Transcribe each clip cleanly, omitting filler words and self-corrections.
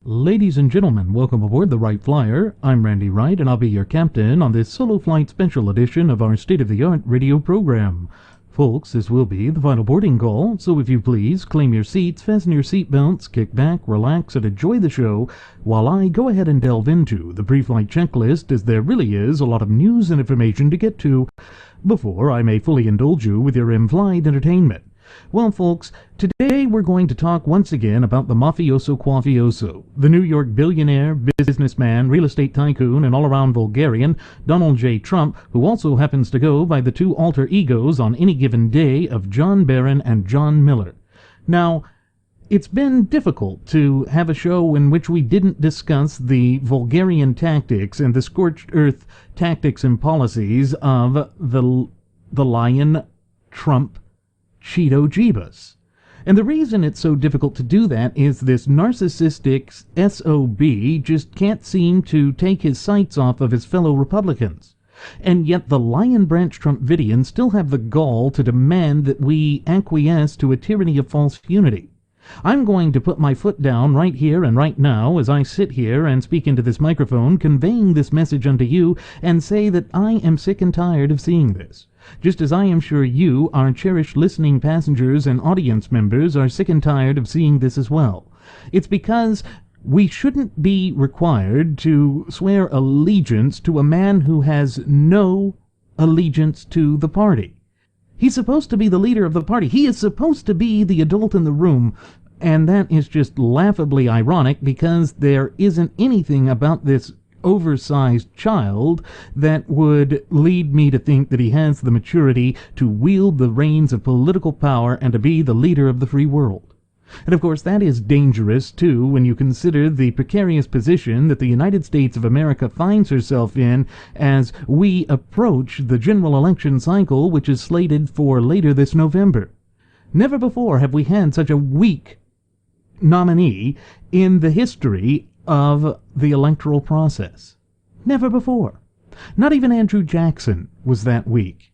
Ladies and gentlemen, welcome aboard the Wright Flyer. I'm Randy Wright, and I'll be your captain on this solo flight special edition of our state-of-the-art radio program. Folks, this will be the final boarding call, so if you please, claim your seats, fasten your seatbelts, kick back, relax, and enjoy the show while I go ahead and delve into the pre-flight checklist, as there really is a lot of news and information to get to before I may fully indulge you with your in-flight entertainment. Well, folks, today we're going to talk once again about the mafioso quafioso, the New York billionaire, businessman, real estate tycoon, and all-around vulgarian, Donald J. Trump, who also happens to go by the two alter egos on any given day of John Barron and John Miller. Now, it's been difficult to have a show in which we didn't discuss the vulgarian tactics and the scorched earth tactics and policies of the lion Trump Cheeto Jeebus. And the reason it's so difficult to do that is this narcissistic SOB just can't seem to take his sights off of his fellow Republicans. And yet the Lion Branch Trumpidians still have the gall to demand that we acquiesce to a tyranny of false unity. I'm going to put my foot down right here and right now as I sit here and speak into this microphone, conveying this message unto you, and say that I am sick and tired of seeing this. Just as I am sure you, our cherished listening passengers and audience members, are sick and tired of seeing this as well. It's because we shouldn't be required to swear allegiance to a man who has no allegiance to the party. He's supposed to be the leader of the party. He is supposed to be the adult in the room, and that is just laughably ironic because there isn't anything about this oversized child that would lead me to think that he has the maturity to wield the reins of political power and to be the leader of the free world. And of course that is dangerous too when you consider the precarious position that the United States of America finds herself in as we approach the general election cycle, which is slated for later this November. Never before have we had such a weak nominee in the history of the electoral process. Never before. Not even Andrew Jackson was that weak.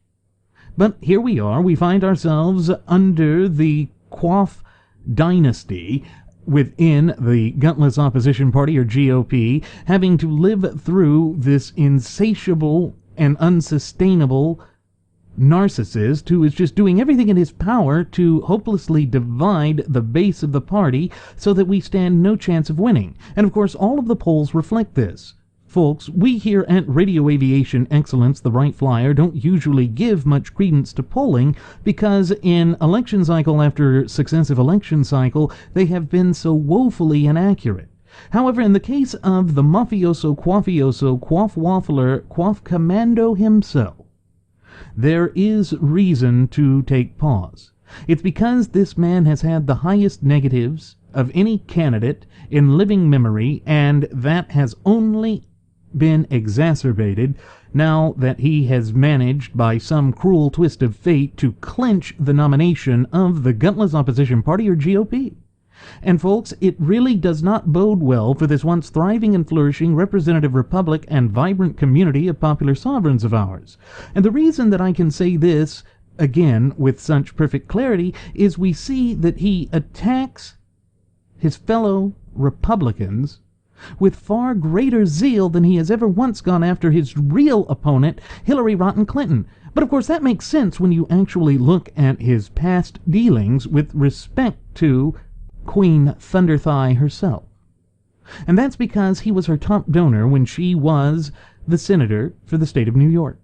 But here we are. We find ourselves under the Quaff dynasty within the gutless opposition party, or GOP, having to live through this insatiable and unsustainable narcissist who is just doing everything in his power to hopelessly divide the base of the party so that we stand no chance of winning. And of course all of the polls reflect this. Folks, we here at Radio Aviation Excellence, the Wright Flyer, don't usually give much credence to polling because in election cycle after successive election cycle, they have been so woefully inaccurate. However, in the case of the mafioso, quaffioso, quaff-waffler, quaff-commando himself, there is reason to take pause. It's because this man has had the highest negatives of any candidate in living memory, and that has only been exacerbated now that he has managed by some cruel twist of fate to clinch the nomination of the gutless opposition party, or GOP. And folks, it really does not bode well for this once thriving and flourishing representative republic and vibrant community of popular sovereigns of ours. And the reason that I can say this again with such perfect clarity is we see that he attacks his fellow Republicans with far greater zeal than he has ever once gone after his real opponent, Hillary Rotten Clinton. But of course that makes sense when you actually look at his past dealings with respect to Queen Thunderthigh herself. And that's because he was her top donor when she was the senator for the state of New York.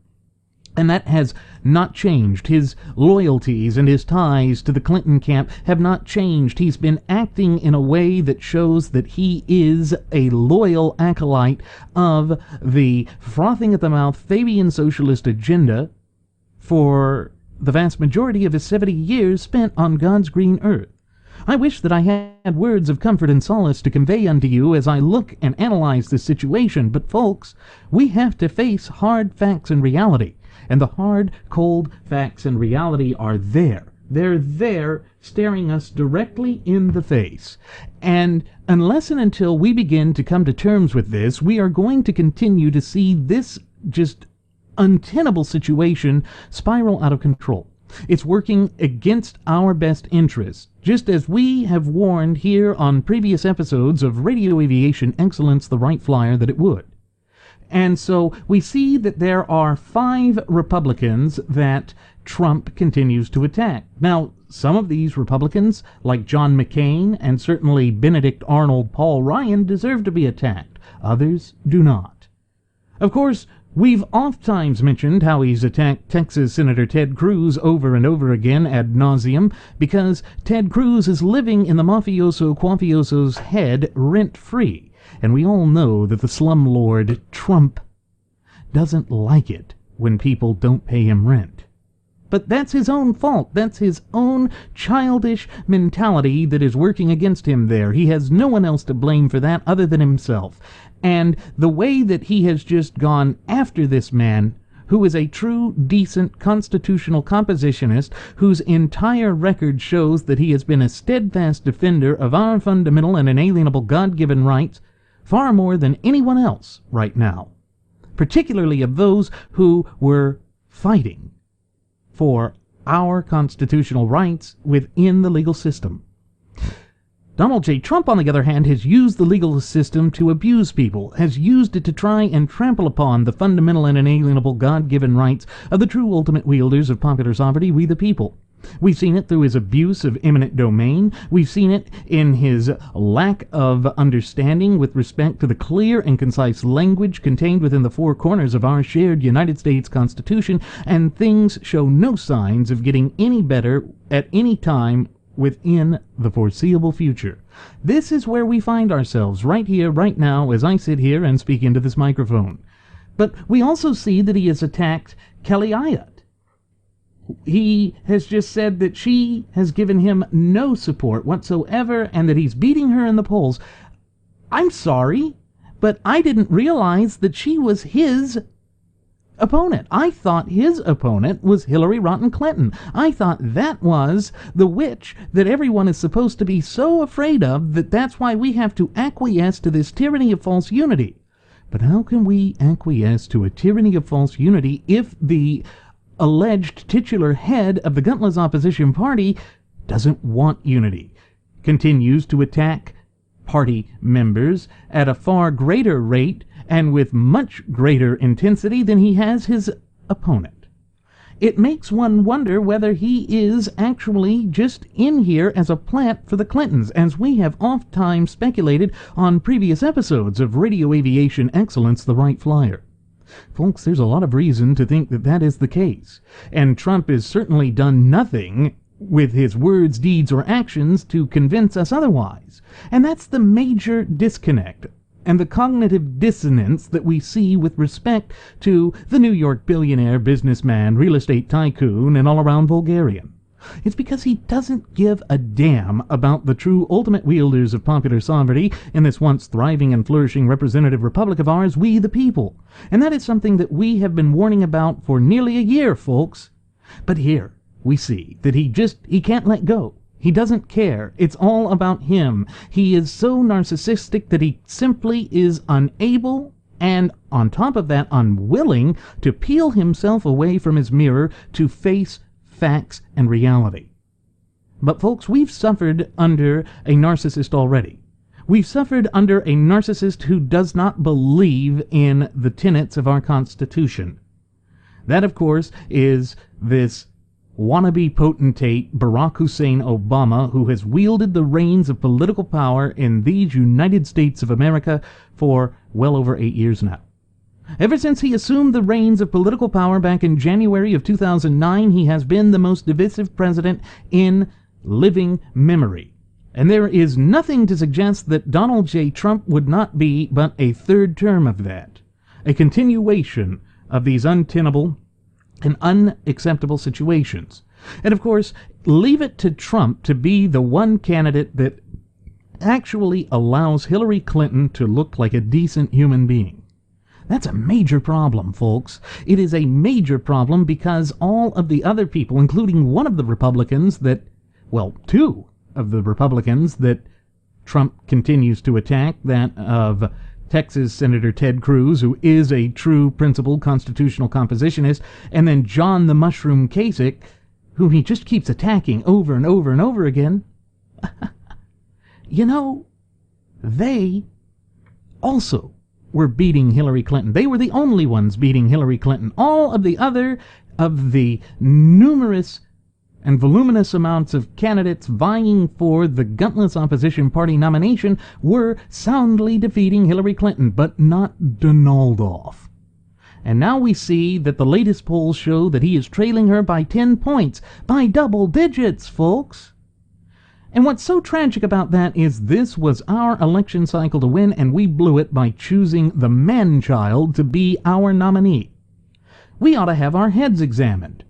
And that has not changed. His loyalties and his ties to the Clinton camp have not changed. He's been acting in a way that shows that he is a loyal acolyte of the frothing at the mouth Fabian socialist agenda for the vast majority of his 70 years spent on God's green earth. I wish that I had words of comfort and solace to convey unto you as I look and analyze this situation, but folks, we have to face hard facts and reality. And the hard, cold facts and reality are there. They're there staring us directly in the face. And unless and until we begin to come to terms with this, we are going to continue to see this just untenable situation spiral out of control. It's working against our best interests, just as we have warned here on previous episodes of Radio Aviation Excellence, the Wright Flyer, that it would. And so we see that there are 5 Republicans that Trump continues to attack. Now, some of these Republicans, like John McCain and certainly Benedict Arnold, Paul Ryan, deserve to be attacked. Others do not. Of course, we've oft-times mentioned how he's attacked Texas Senator Ted Cruz over and over again ad nauseum because Ted Cruz is living in the mafioso-quafioso's head rent-free. And we all know that the slumlord Trump doesn't like it when people don't pay him rent. But that's his own fault. That's his own childish mentality that is working against him there. He has no one else to blame for that other than himself. And the way that he has just gone after this man, who is a true, decent, constitutional compositionist, whose entire record shows that he has been a steadfast defender of our fundamental and inalienable God-given rights, far more than anyone else right now, particularly of those who were fighting for our constitutional rights within the legal system. Donald J. Trump, on the other hand, has used the legal system to abuse people, has used it to try and trample upon the fundamental and inalienable God-given rights of the true ultimate wielders of popular sovereignty, we the people. We've seen it through his abuse of eminent domain. We've seen it in his lack of understanding with respect to the clear and concise language contained within the 4 corners of our shared United States Constitution, and things show no signs of getting any better at any time within the foreseeable future. This is where we find ourselves, right here, right now, as I sit here and speak into this microphone. But we also see that he has attacked Kelly Ayotte. He has just said that she has given him no support whatsoever and that he's beating her in the polls. I'm sorry, but I didn't realize that she was his opponent. I thought his opponent was Hillary Rotten Clinton. I thought that was the witch that everyone is supposed to be so afraid of that that's why we have to acquiesce to this tyranny of false unity. But how can we acquiesce to a tyranny of false unity if the alleged titular head of the gutless opposition party doesn't want unity, continues to attack party members at a far greater rate and with much greater intensity than he has his opponent? It makes one wonder whether he is actually just in here as a plant for the Clintons, as we have oft-times speculated on previous episodes of Radio Aviation Excellence, the Wright Flyer. Folks, there's a lot of reason to think that that is the case, and Trump has certainly done nothing with his words, deeds, or actions to convince us otherwise. And that's the major disconnect and the cognitive dissonance that we see with respect to the New York billionaire, businessman, real estate tycoon, and all-around vulgarian. It's because he doesn't give a damn about the true ultimate wielders of popular sovereignty in this once thriving and flourishing representative republic of ours, we the people. And that is something that we have been warning about for nearly a year, folks. But here we see that he can't let go. He doesn't care. It's all about him. He is so narcissistic that he simply is unable, and on top of that, unwilling to peel himself away from his mirror to face facts and reality. But folks, we've suffered under a narcissist already. We've suffered under a narcissist who does not believe in the tenets of our Constitution. That, of course, is this wannabe potentate Barack Hussein Obama, who has wielded the reins of political power in these United States of America for well over 8 years now. Ever since he assumed the reins of political power back in January of 2009, he has been the most divisive president in living memory. And there is nothing to suggest that Donald J. Trump would not be but a third term of that, a continuation of these untenable and unacceptable situations. And of course, leave it to Trump to be the one candidate that actually allows Hillary Clinton to look like a decent human being. That's a major problem, folks. It is a major problem because all of the other people, including one of the Republicans that, well, 2 of the Republicans that Trump continues to attack, that of Texas Senator Ted Cruz, who is a true principled constitutional compositionist, and then John the Mushroom Kasich, whom he just keeps attacking over and over and over again, you know, they also were beating Hillary Clinton. They were the only ones beating Hillary Clinton. All of the numerous and voluminous amounts of candidates vying for the gutless opposition party nomination were soundly defeating Hillary Clinton, but not Donaldoff. And now we see that the latest polls show that he is trailing her by 10 points, by double digits, folks. And what's so tragic about that is this was our election cycle to win, and we blew it by choosing the man-child to be our nominee. We ought to have our heads examined.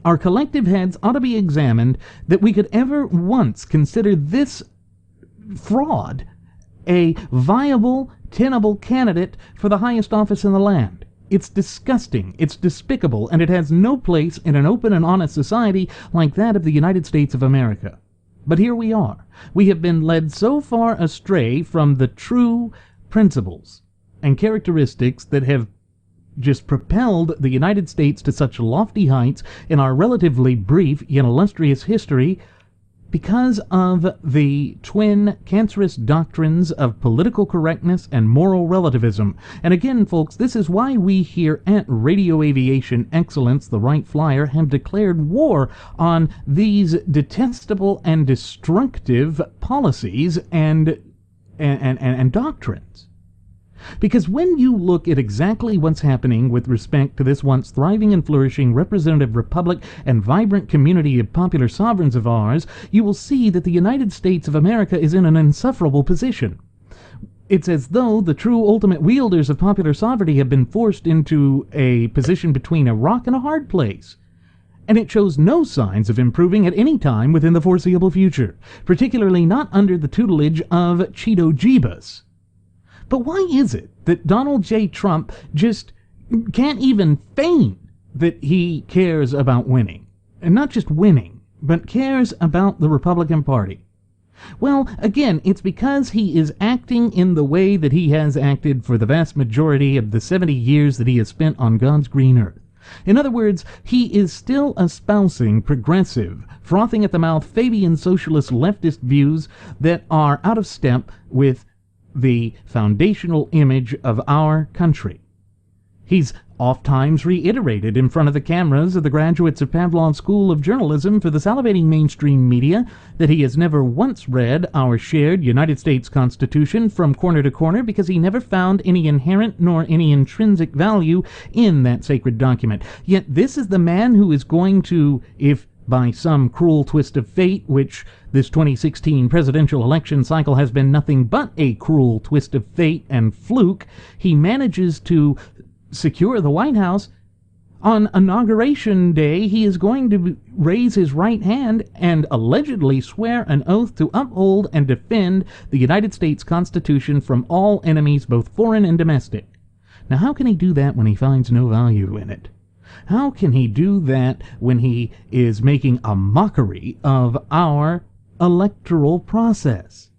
Our collective heads ought to be examined that we could ever once consider this fraud a viable, tenable candidate for the highest office in the land. It's disgusting, it's despicable, and it has no place in an open and honest society like that of the United States of America. But here we are. We have been led so far astray from the true principles and characteristics that have just propelled the United States to such lofty heights in our relatively brief yet illustrious history because of the twin cancerous doctrines of political correctness and moral relativism. And again, folks, this is why we here at Radio Aviation Excellence, the Wright Flyer, have declared war on these detestable and destructive policies and doctrines. Because when you look at exactly what's happening with respect to this once thriving and flourishing representative republic and vibrant community of popular sovereigns of ours, you will see that the United States of America is in an insufferable position. It's as though the true ultimate wielders of popular sovereignty have been forced into a position between a rock and a hard place. And it shows no signs of improving at any time within the foreseeable future, particularly not under the tutelage of Cheeto Jeebus. But why is it that Donald J. Trump just can't even feign that he cares about winning? And not just winning, but cares about the Republican Party? Well, again, it's because he is acting in the way that he has acted for the vast majority of the 70 years that he has spent on God's green earth. In other words, he is still espousing progressive, frothing at the mouth, Fabian socialist leftist views that are out of step with the foundational image of our country. He's oft-times reiterated in front of the cameras of the graduates of Pavlov's School of Journalism for the salivating mainstream media that he has never once read our shared United States Constitution from corner to corner because he never found any inherent nor any intrinsic value in that sacred document. Yet this is the man who is going to, if by some cruel twist of fate, which this 2016 presidential election cycle has been nothing but a cruel twist of fate and fluke, he manages to secure the White House. On Inauguration Day, he is going to raise his right hand and allegedly swear an oath to uphold and defend the United States Constitution from all enemies, both foreign and domestic. Now, how can he do that when he finds no value in it? How can he do that when he is making a mockery of our electoral process?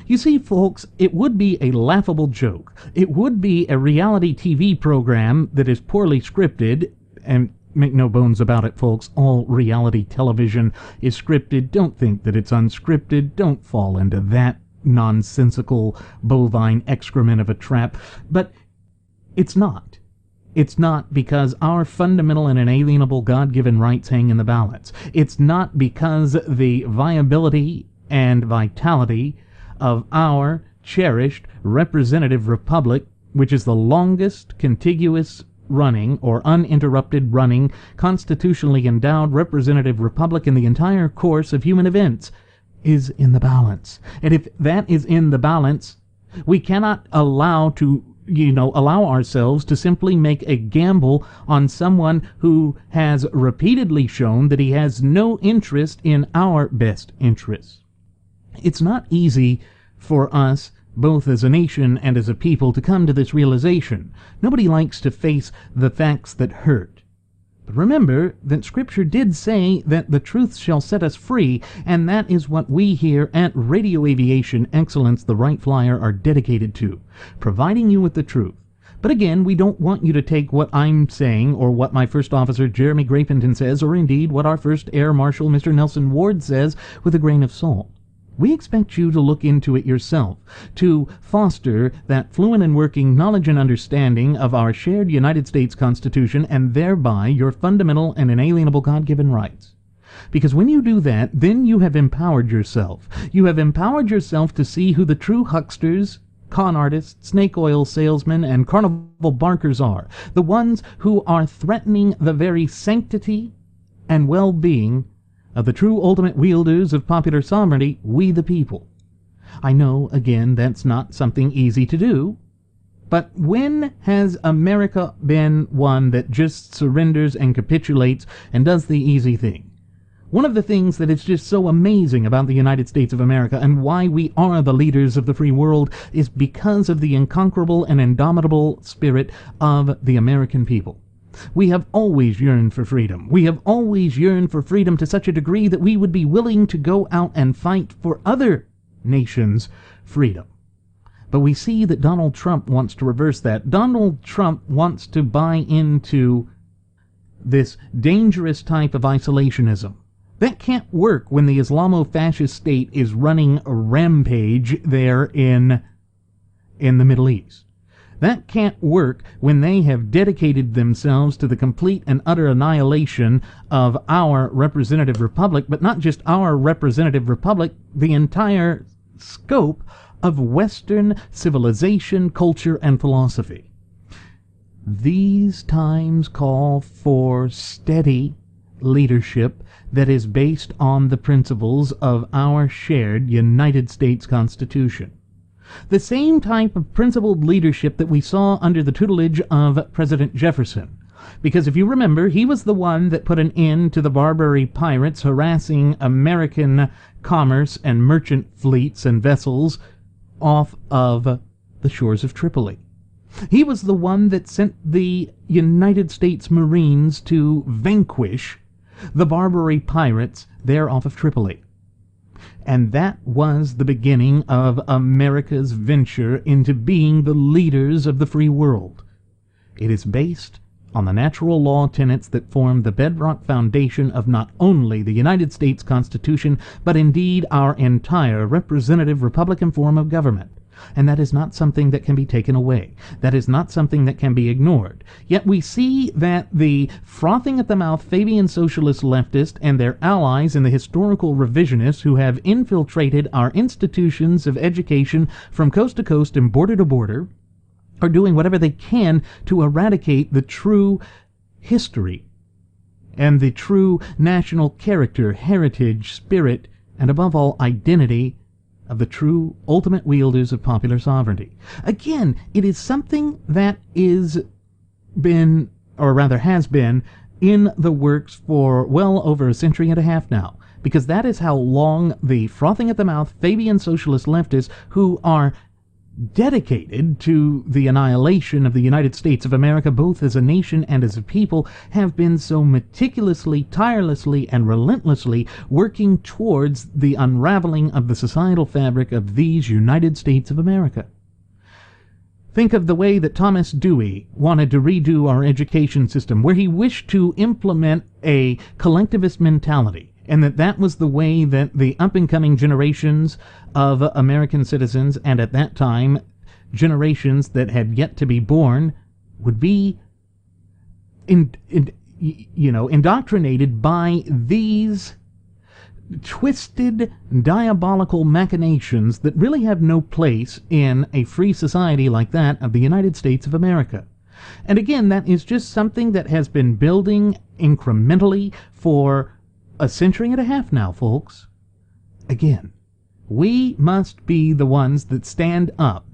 You see, folks, it would be a laughable joke. It would be a reality TV program that is poorly scripted, and make no bones about it, folks, all reality television is scripted. Don't think that it's unscripted. Don't fall into that nonsensical bovine excrement of a trap. But it's not. It's not, because our fundamental and inalienable God-given rights hang in the balance. It's not because the viability and vitality of our cherished representative republic, which is the longest contiguous running or uninterrupted running constitutionally endowed representative republic in the entire course of human events, is in the balance. And if that is in the balance, we cannot allow ourselves to simply make a gamble on someone who has repeatedly shown that he has no interest in our best interests. It's not easy for us, both as a nation and as a people, to come to this realization. Nobody likes to face the facts that hurt. But remember that Scripture did say that the truth shall set us free, and that is what we here at Radio Aviation Excellence, the Wright Flyer, are dedicated to, providing you with the truth. But again, we don't want you to take what I'm saying or what my first officer Jeremy Grapington says, or indeed what our first Air Marshal Mr. Nelson Ward says, with a grain of salt. We expect you to look into it yourself, to foster that fluent and working knowledge and understanding of our shared United States Constitution and thereby your fundamental and inalienable God-given rights. Because when you do that, then you have empowered yourself. You have empowered yourself to see who the true hucksters, con artists, snake oil salesmen, and carnival barkers are, the ones who are threatening the very sanctity and well-being of the true ultimate wielders of popular sovereignty, we the people. I know, again, that's not something easy to do, but when has America been one that just surrenders and capitulates and does the easy thing? One of the things that is just so amazing about the United States of America and why we are the leaders of the free world is because of the unconquerable and indomitable spirit of the American people. We have always yearned for freedom. We have always yearned for freedom to such a degree that we would be willing to go out and fight for other nations' freedom. But we see that Donald Trump wants to reverse that. Donald Trump wants to buy into this dangerous type of isolationism. That can't work when the Islamo-fascist state is running a rampage there in the Middle East. That can't work when they have dedicated themselves to the complete and utter annihilation of our representative republic, but not just our representative republic, the entire scope of Western civilization, culture, and philosophy. These times call for steady leadership that is based on the principles of our shared United States Constitution. The same type of principled leadership that we saw under the tutelage of President Jefferson. Because if you remember, he was the one that put an end to the Barbary pirates harassing American commerce and merchant fleets and vessels off of the shores of Tripoli. He was the one that sent the United States Marines to vanquish the Barbary pirates there off of Tripoli. And that was the beginning of America's venture into being the leaders of the free world. It is based on the natural law tenets that form the bedrock foundation of not only the United States Constitution, but indeed our entire representative Republican form of government. And that is not something that can be taken away. That is not something that can be ignored. Yet we see that the frothing at the mouth Fabian socialist leftists and their allies in the historical revisionists who have infiltrated our institutions of education from coast to coast and border to border are doing whatever they can to eradicate the true history and the true national character, heritage, spirit, and above all, identity of the true ultimate wielders of popular sovereignty. Again, it is something that has been in the works for well over a century and a half now, because that is how long the frothing at the mouth Fabian socialist leftists who are dedicated to the annihilation of the United States of America, both as a nation and as a people, have been so meticulously, tirelessly, and relentlessly working towards the unraveling of the societal fabric of these United States of America. Think of the way that Thomas Dewey wanted to redo our education system, where he wished to implement a collectivist mentality, and that was the way that the up-and-coming generations of American citizens, and at that time generations that had yet to be born, would be indoctrinated by these twisted, diabolical machinations that really have no place in a free society like that of the United States of America. And again, that is just something that has been building incrementally for a century and a half now, folks. Again, we must be the ones that stand up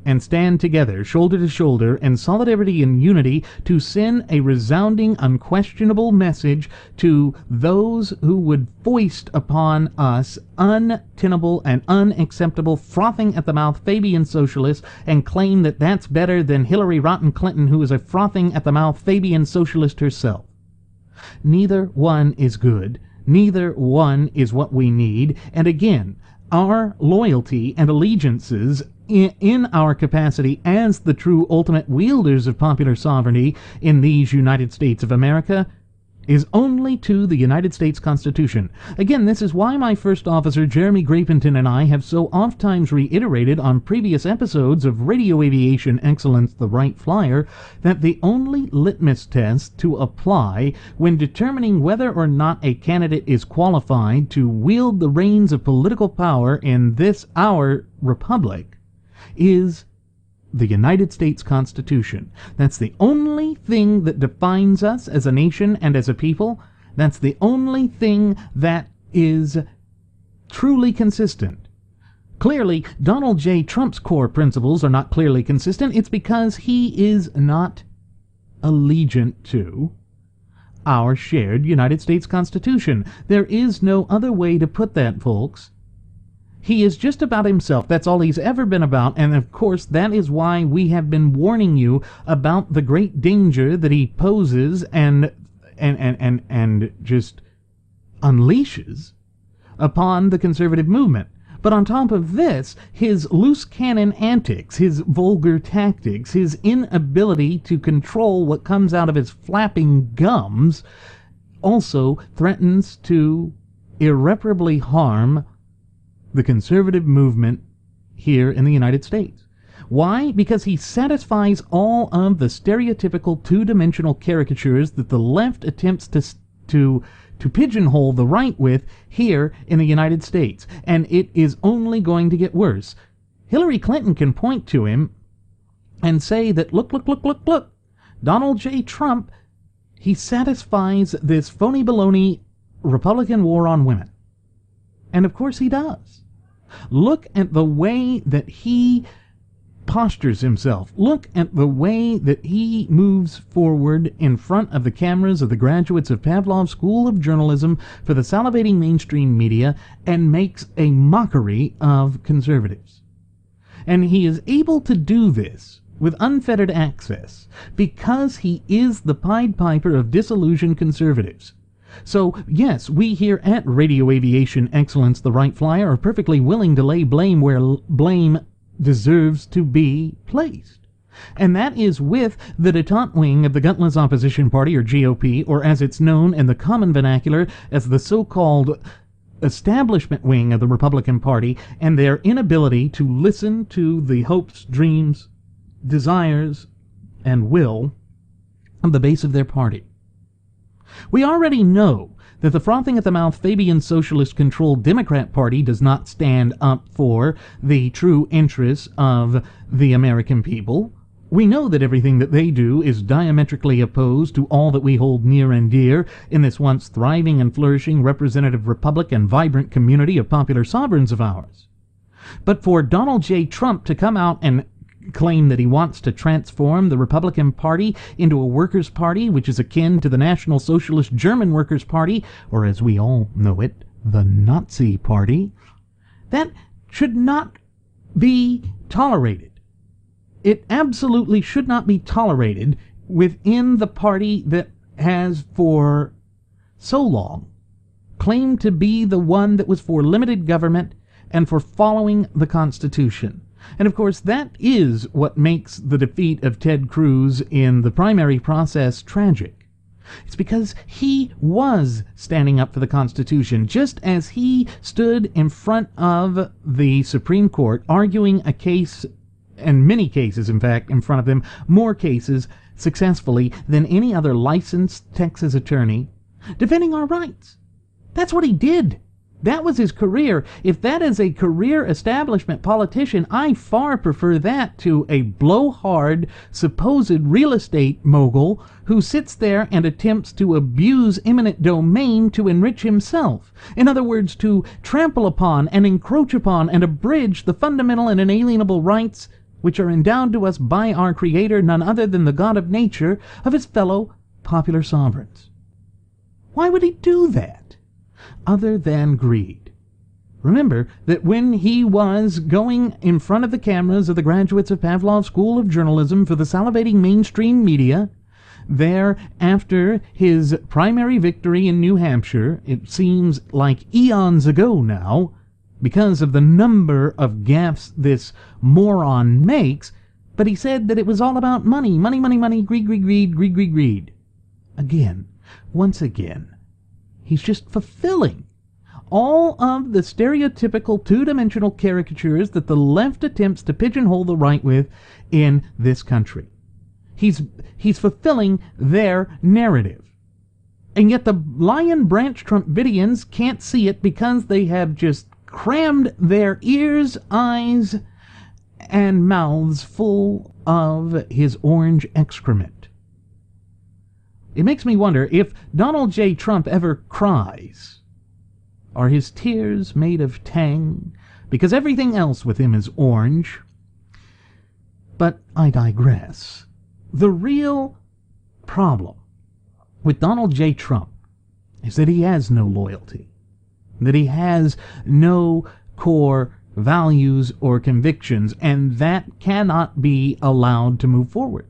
and stand together, shoulder to shoulder, in solidarity and unity, to send a resounding, unquestionable message to those who would foist upon us untenable and unacceptable, frothing at the mouth Fabian socialists, and claim that that's better than Hillary Rotten Clinton, who is a frothing at the mouth Fabian socialist herself. Neither one is good. Neither one is what we need. And again, our loyalty and allegiances in our capacity as the true ultimate wielders of popular sovereignty in these United States of America is only to the United States Constitution. Again, this is why my first officer, Jeremy Grapenton, and I have so oft times reiterated on previous episodes of Radio Aviation Excellence, the Wright Flyer, that the only litmus test to apply when determining whether or not a candidate is qualified to wield the reins of political power in this, our republic, is the United States Constitution. That's the only thing that defines us as a nation and as a people. That's the only thing that is truly consistent. Clearly, Donald J. Trump's core principles are not clearly consistent. It's because he is not allegiant to our shared United States Constitution. There is no other way to put that, folks. He is just about himself. That's all he's ever been about. And of course, that is why we have been warning you about the great danger that he poses and just unleashes upon the conservative movement. But on top of this, his loose cannon antics, his vulgar tactics, his inability to control what comes out of his flapping gums also threatens to irreparably harm the conservative movement here in the United States. Why? Because he satisfies all of the stereotypical two-dimensional caricatures that the left attempts to pigeonhole the right with here in the United States. And it is only going to get worse. Hillary Clinton can point to him and say that, look, Donald J. Trump, he satisfies this phony baloney Republican war on women. And of course he does. Look at the way that he postures himself. Look at the way that he moves forward in front of the cameras of the graduates of Pavlov's School of Journalism for the salivating mainstream media and makes a mockery of conservatives. And he is able to do this with unfettered access because he is the Pied Piper of disillusioned conservatives. So, yes, we here at Radio Aviation Excellence, the Wright Flyer, are perfectly willing to lay blame where blame deserves to be placed. And that is with the detente wing of the gutless opposition party, or GOP, or as it's known in the common vernacular as the so-called establishment wing of the Republican Party, and their inability to listen to the hopes, dreams, desires, and will of the base of their party. We already know that the frothing at the mouth Fabian socialist-controlled Democrat Party does not stand up for the true interests of the American people. We know that everything that they do is diametrically opposed to all that we hold near and dear in this once thriving and flourishing representative republic and vibrant community of popular sovereigns of ours. But for Donald J. Trump to come out and claim that he wants to transform the Republican Party into a workers' party, which is akin to the National Socialist German Workers' Party, or as we all know it, the Nazi Party, that should not be tolerated. It absolutely should not be tolerated within the party that has for so long claimed to be the one that was for limited government and for following the Constitution. And of course, that is what makes the defeat of Ted Cruz in the primary process tragic. It's because he was standing up for the Constitution, just as he stood in front of the Supreme Court, arguing a case, and many cases, in fact, in front of them, more cases successfully than any other licensed Texas attorney, defending our rights. That's what he did. That was his career. If that is a career establishment politician, I far prefer that to a blowhard, supposed real estate mogul who sits there and attempts to abuse eminent domain to enrich himself. In other words, to trample upon and encroach upon and abridge the fundamental and inalienable rights which are endowed to us by our Creator, none other than the God of nature, of his fellow popular sovereigns. Why would he do that? Other than greed. Remember that when he was going in front of the cameras of the graduates of Pavlov's School of Journalism for the salivating mainstream media, there, after his primary victory in New Hampshire, it seems like eons ago now, because of the number of gaffes this moron makes, but he said that it was all about money, money, money, money, greed, greed, greed, greed, greed, greed. Again, once again, he's just fulfilling all of the stereotypical two-dimensional caricatures that the left attempts to pigeonhole the right with in this country. He's fulfilling their narrative. And yet the Lion Branch Trumpidians can't see it because they have just crammed their ears, eyes, and mouths full of his orange excrement. It makes me wonder, if Donald J. Trump ever cries, are his tears made of tang? Because everything else with him is orange. But I digress. The real problem with Donald J. Trump is that he has no loyalty, that he has no core values or convictions, and that cannot be allowed to move forward.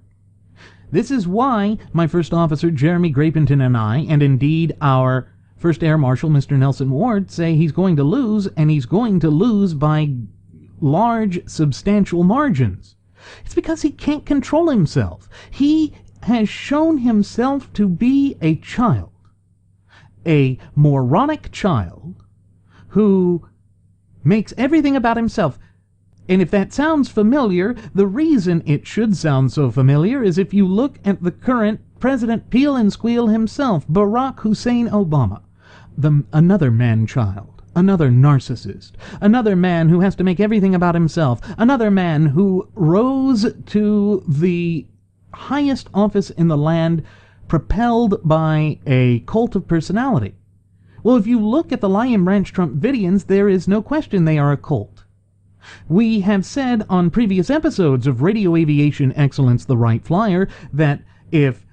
This is why my first officer, Jeremy Grapenton, and I, and indeed our first Air Marshal, Mr. Nelson Ward, say he's going to lose, and he's going to lose by large, substantial margins. It's because he can't control himself. He has shown himself to be a child, a moronic child, who makes everything about himself. And if that sounds familiar, the reason it should sound so familiar is if you look at the current President Peel and Squeal himself, Barack Hussein Obama, another man-child, another narcissist, another man who has to make everything about himself, another man who rose to the highest office in the land propelled by a cult of personality. Well, if you look at the Lion Branch Trumpidians, there is no question they are a cult. We have said on previous episodes of Radio Aviation Excellence, the Wright Flyer, that if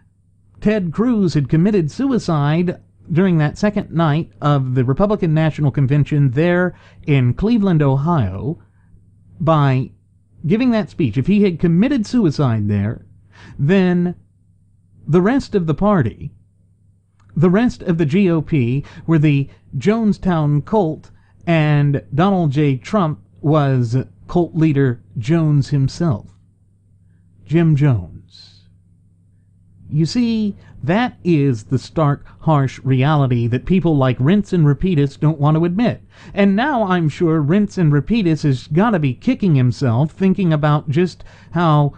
Ted Cruz had committed suicide during that second night of the Republican National Convention there in Cleveland, Ohio, by giving that speech, if he had committed suicide there, then the rest of the party, the rest of the GOP, were the Jonestown cult, and Donald J. Trump was cult leader Jones himself, Jim Jones. You see, that is the stark, harsh reality that people like Rinse and Repeatus don't want to admit. And now I'm sure Rinse and Repeatus has got to be kicking himself, thinking about just how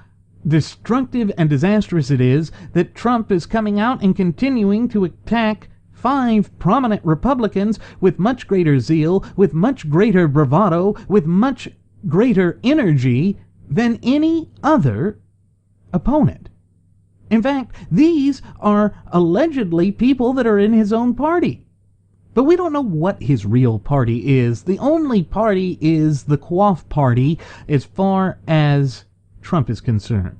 destructive and disastrous it is that Trump is coming out and continuing to attack 5 prominent Republicans with much greater zeal, with much greater bravado, with much greater energy than any other opponent. In fact, these are allegedly people that are in his own party. But we don't know what his real party is. The only party is the Quaff Party as far as Trump is concerned.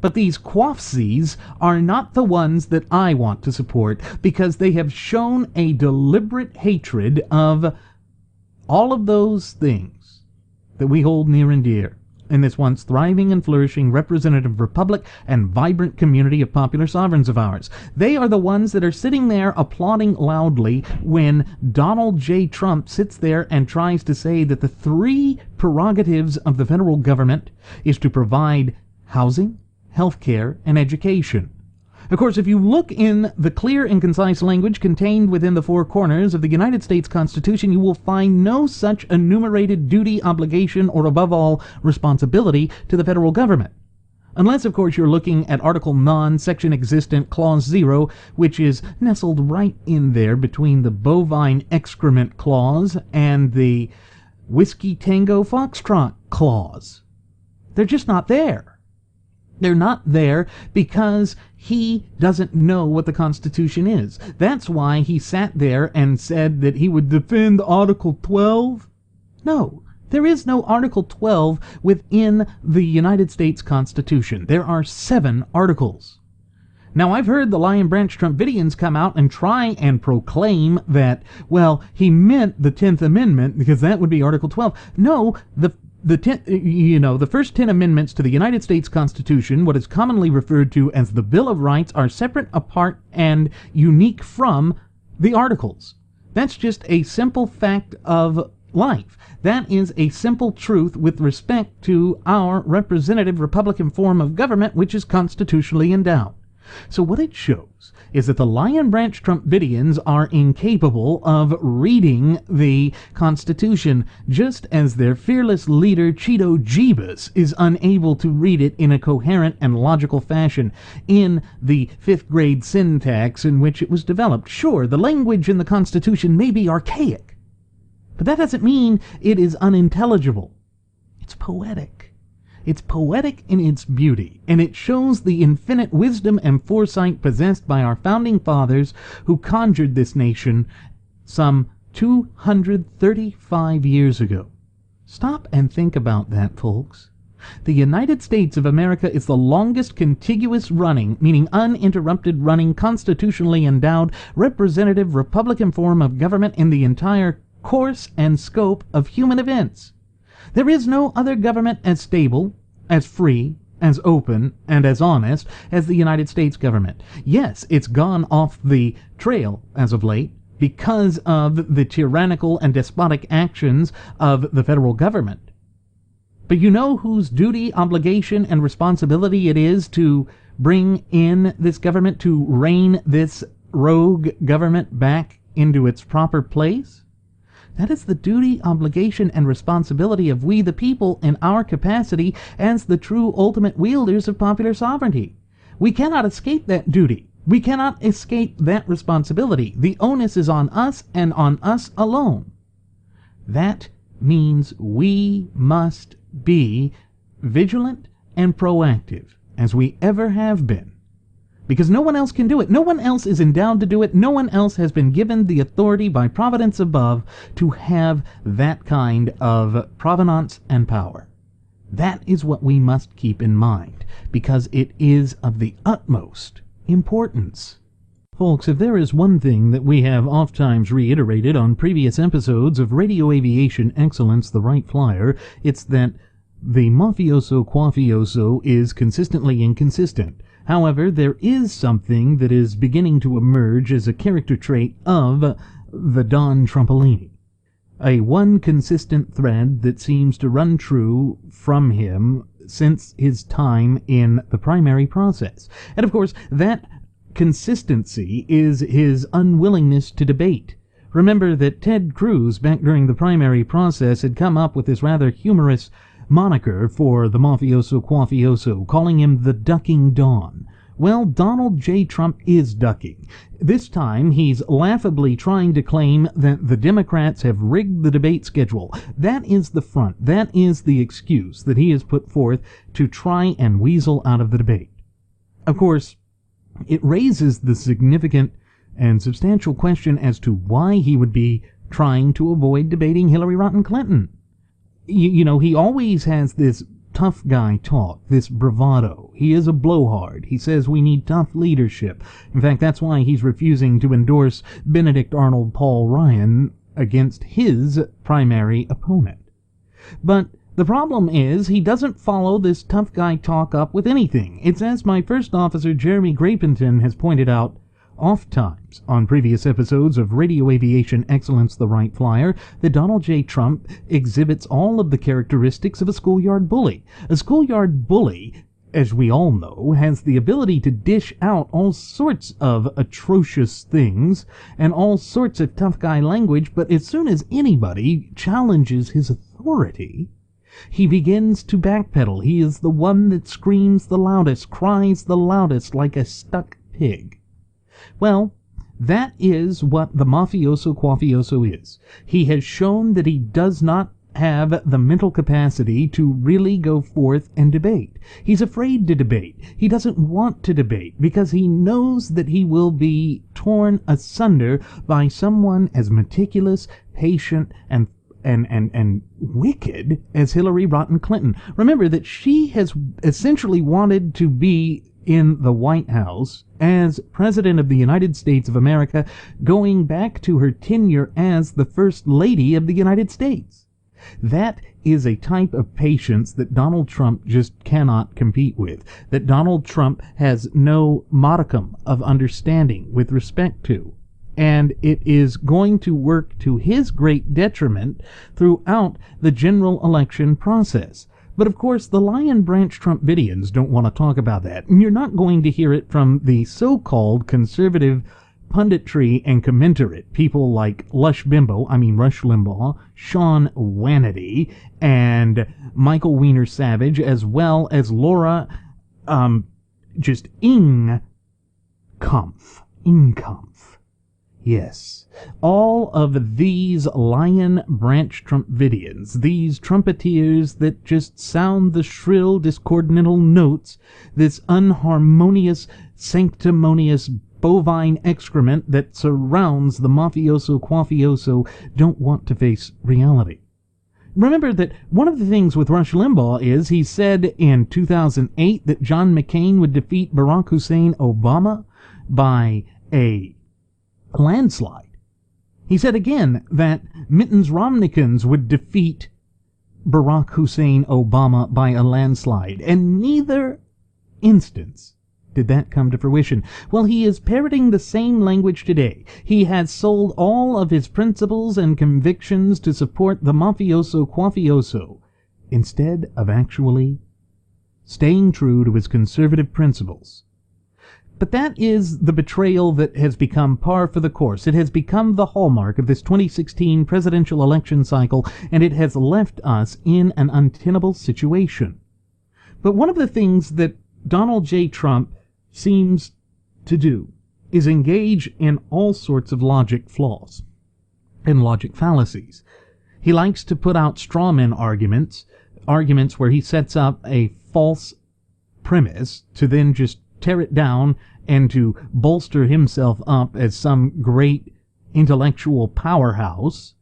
But these Quaffsies are not the ones that I want to support, because they have shown a deliberate hatred of all of those things that we hold near and dear in this once thriving and flourishing representative republic and vibrant community of popular sovereigns of ours. They are the ones that are sitting there applauding loudly when Donald J. Trump sits there and tries to say that the 3 prerogatives of the federal government is to provide housing, healthcare, and education. Of course, if you look in the clear and concise language contained within the 4 corners of the United States Constitution, you will find no such enumerated duty, obligation, or above all, responsibility to the federal government. Unless, of course, you're looking at Article Non, Section Existent, Clause 0, which is nestled right in there between the Bovine Excrement Clause and the Whiskey Tango Foxtrot Clause. They're just not there. They're not there because he doesn't know what the Constitution is. That's why he sat there and said that he would defend Article 12. No, there is no Article 12 within the United States Constitution. There are 7 articles. Now, I've heard the Lion Branch Trumpidians come out and try and proclaim that, well, he meant the 10th Amendment because that would be Article 12. No, the first 10 amendments to the United States Constitution, what is commonly referred to as the Bill of Rights, are separate, apart, and unique from the articles. That's just a simple fact of life. That is a simple truth with respect to our representative Republican form of government, which is constitutionally endowed. So what it shows is that the Lion Branch Trumpidians are incapable of reading the Constitution, just as their fearless leader Cheeto Jeebus is unable to read it in a coherent and logical fashion in the 5th grade syntax in which it was developed. Sure, the language in the Constitution may be archaic, but that doesn't mean it is unintelligible. It's poetic. It's poetic in its beauty, and it shows the infinite wisdom and foresight possessed by our founding fathers who conjured this nation some 235 years ago. Stop and think about that, folks. The United States of America is the longest contiguous running, meaning uninterrupted running, constitutionally endowed, representative Republican form of government in the entire course and scope of human events. There is no other government as stable, as free, as open, and as honest as the United States government. Yes, it's gone off the trail as of late because of the tyrannical and despotic actions of the federal government. But you know whose duty, obligation, and responsibility it is to bring in this government, to rein this rogue government back into its proper place? That is the duty, obligation, and responsibility of we the people in our capacity as the true ultimate wielders of popular sovereignty. We cannot escape that duty. We cannot escape that responsibility. The onus is on us and on us alone. That means we must be vigilant and proactive, as we ever have been. Because no one else can do it. No one else is endowed to do it. No one else has been given the authority by providence above to have that kind of provenance and power. That is what we must keep in mind, because it is of the utmost importance. Folks, if there is one thing that we have oft-times reiterated on previous episodes of Radio Aviation Excellence, the Wright Flyer, it's that the mafioso quafioso is consistently inconsistent. However, there is something that is beginning to emerge as a character trait of the Don Trumpolini. A one consistent thread that seems to run true from him since his time in the primary process. And of course, that consistency is his unwillingness to debate. Remember that Ted Cruz, back during the primary process, had come up with this rather humorous moniker for the mafioso quafioso, calling him the Ducking Don. Well, Donald J. Trump is ducking. This time, he's laughably trying to claim that the Democrats have rigged the debate schedule. That is the front. That is the excuse that he has put forth to try and weasel out of the debate. Of course, it raises the significant and substantial question as to why he would be trying to avoid debating Hillary Rodham Clinton. You know, he always has this tough guy talk, this bravado. He is a blowhard. He says we need tough leadership. In fact, that's why he's refusing to endorse Benedict Arnold Paul Ryan against his primary opponent. But the problem is he doesn't follow this tough guy talk up with anything. It's as my first officer Jeremy Grapenton has pointed out oft-times on previous episodes of Radio Aviation Excellence, the Wright Flyer, that Donald J. Trump exhibits all of the characteristics of a schoolyard bully. A schoolyard bully, as we all know, has the ability to dish out all sorts of atrocious things and all sorts of tough guy language, but as soon as anybody challenges his authority, he begins to backpedal. He is the one that screams the loudest, cries the loudest, like a stuck pig. Well, that is what the mafioso quafioso is. He has shown that he does not have the mental capacity to really go forth and debate. He's afraid to debate. He doesn't want to debate because he knows that he will be torn asunder by someone as meticulous, patient, and wicked as Hillary Rodham Clinton. Remember that she has essentially wanted to be in the White House as President of the United States of America, going back to her tenure as the First Lady of the United States. That is a type of patience that Donald Trump just cannot compete with, that Donald Trump has no modicum of understanding with respect to. and it is going to work to his great detriment throughout the general election process. But of course, the Lion Branch Trumpidians don't want to talk about that. And you're not going to hear it from the so-called conservative punditry and commensurate people like Rush Limbaugh, Sean Hannity, and Michael Weiner Savage, as well as Laura, Inkampf. Yes, all of these Lion Branch Trumpidians, these trumpeteers that just sound the shrill discordant notes, this unharmonious, sanctimonious bovine excrement that surrounds the mafioso don't want to face reality. Remember that one of the things with Rush Limbaugh is he said in 2008 that John McCain would defeat Barack Hussein Obama by a landslide. He said again that Mittens Romnikins would defeat Barack Hussein Obama by a landslide, and neither instance did that come to fruition. Well, he is parroting the same language today. He has sold all of his principles and convictions to support the mafioso instead of actually staying true to his conservative principles. But that is the betrayal that has become par for the course. It has become the hallmark of this 2016 presidential election cycle, and it has left us in an untenable situation. But one of the things that Donald J. Trump seems to do is engage in all sorts of logic flaws and logic fallacies. He likes to put out strawman arguments where he sets up a false premise to then just tear it down and to bolster himself up as some great intellectual powerhouse.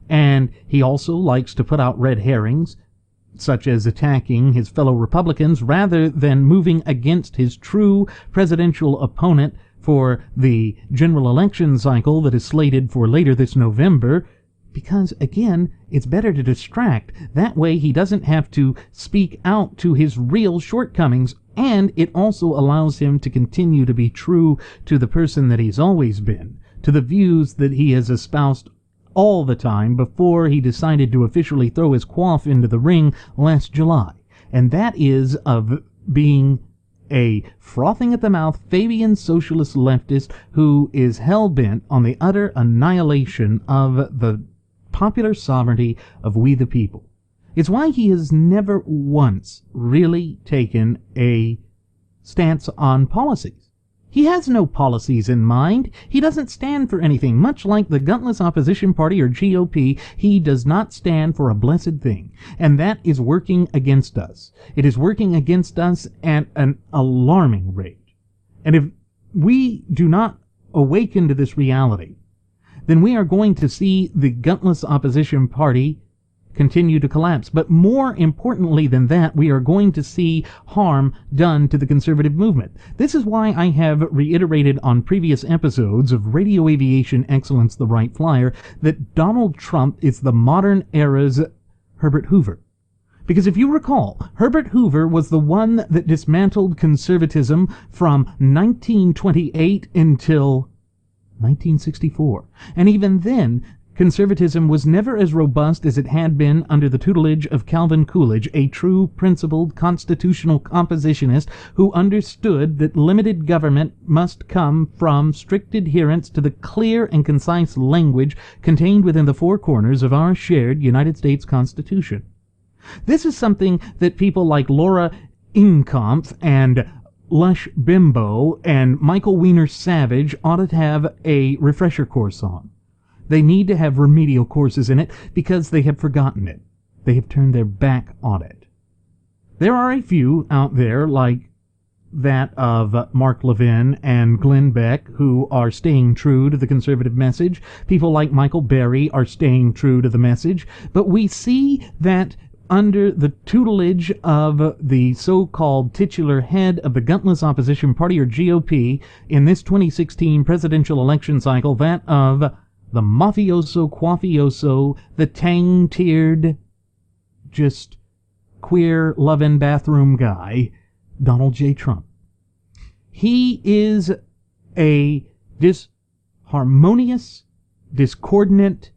And he also likes to put out red herrings, such as attacking his fellow Republicans rather than moving against his true presidential opponent for the general election cycle that is slated for later this November, because, again, it's better to distract. That way he doesn't have to speak out to his real shortcomings, and it also allows him to continue to be true to the person that he's always been, to the views that he has espoused all the time before he decided to officially throw his quaff into the ring last July. And that is of being a frothing at the mouth Fabian socialist leftist who is hell-bent on the utter annihilation of the popular sovereignty of we the people. It's why he has never once really taken a stance on policies. He has no policies in mind. He doesn't stand for anything. Much like the gutless opposition party or GOP, he does not stand for a blessed thing. And that is working against us. It is working against us at an alarming rate. And if we do not awaken to this reality, then we are going to see the gutless opposition party continue to collapse. But more importantly than that, we are going to see harm done to the conservative movement. This is why I have reiterated on previous episodes of Radio Aviation Excellence, the Wright Flyer, that Donald Trump is the modern era's Herbert Hoover. Because if you recall, Herbert Hoover was the one that dismantled conservatism from 1928 until 1964. And even then, conservatism was never as robust as it had been under the tutelage of Calvin Coolidge, a true principled constitutional compositionist who understood that limited government must come from strict adherence to the clear and concise language contained within the four corners of our shared United States Constitution. This is something that people like Laura Inkampf and Rush Limbaugh and Michael Weiner Savage ought to have a refresher course on. They need to have remedial courses in it because they have forgotten it. They have turned their back on it. There are a few out there, like that of Mark Levin and Glenn Beck, who are staying true to the conservative message. People like Michael Berry are staying true to the message. But we see that under the tutelage of the so-called titular head of the gutless opposition party, or GOP, in this 2016 presidential election cycle, that of the mafioso, the tang-tiered, just queer-loving bathroom guy, Donald J. Trump. He is a harmonious, discordant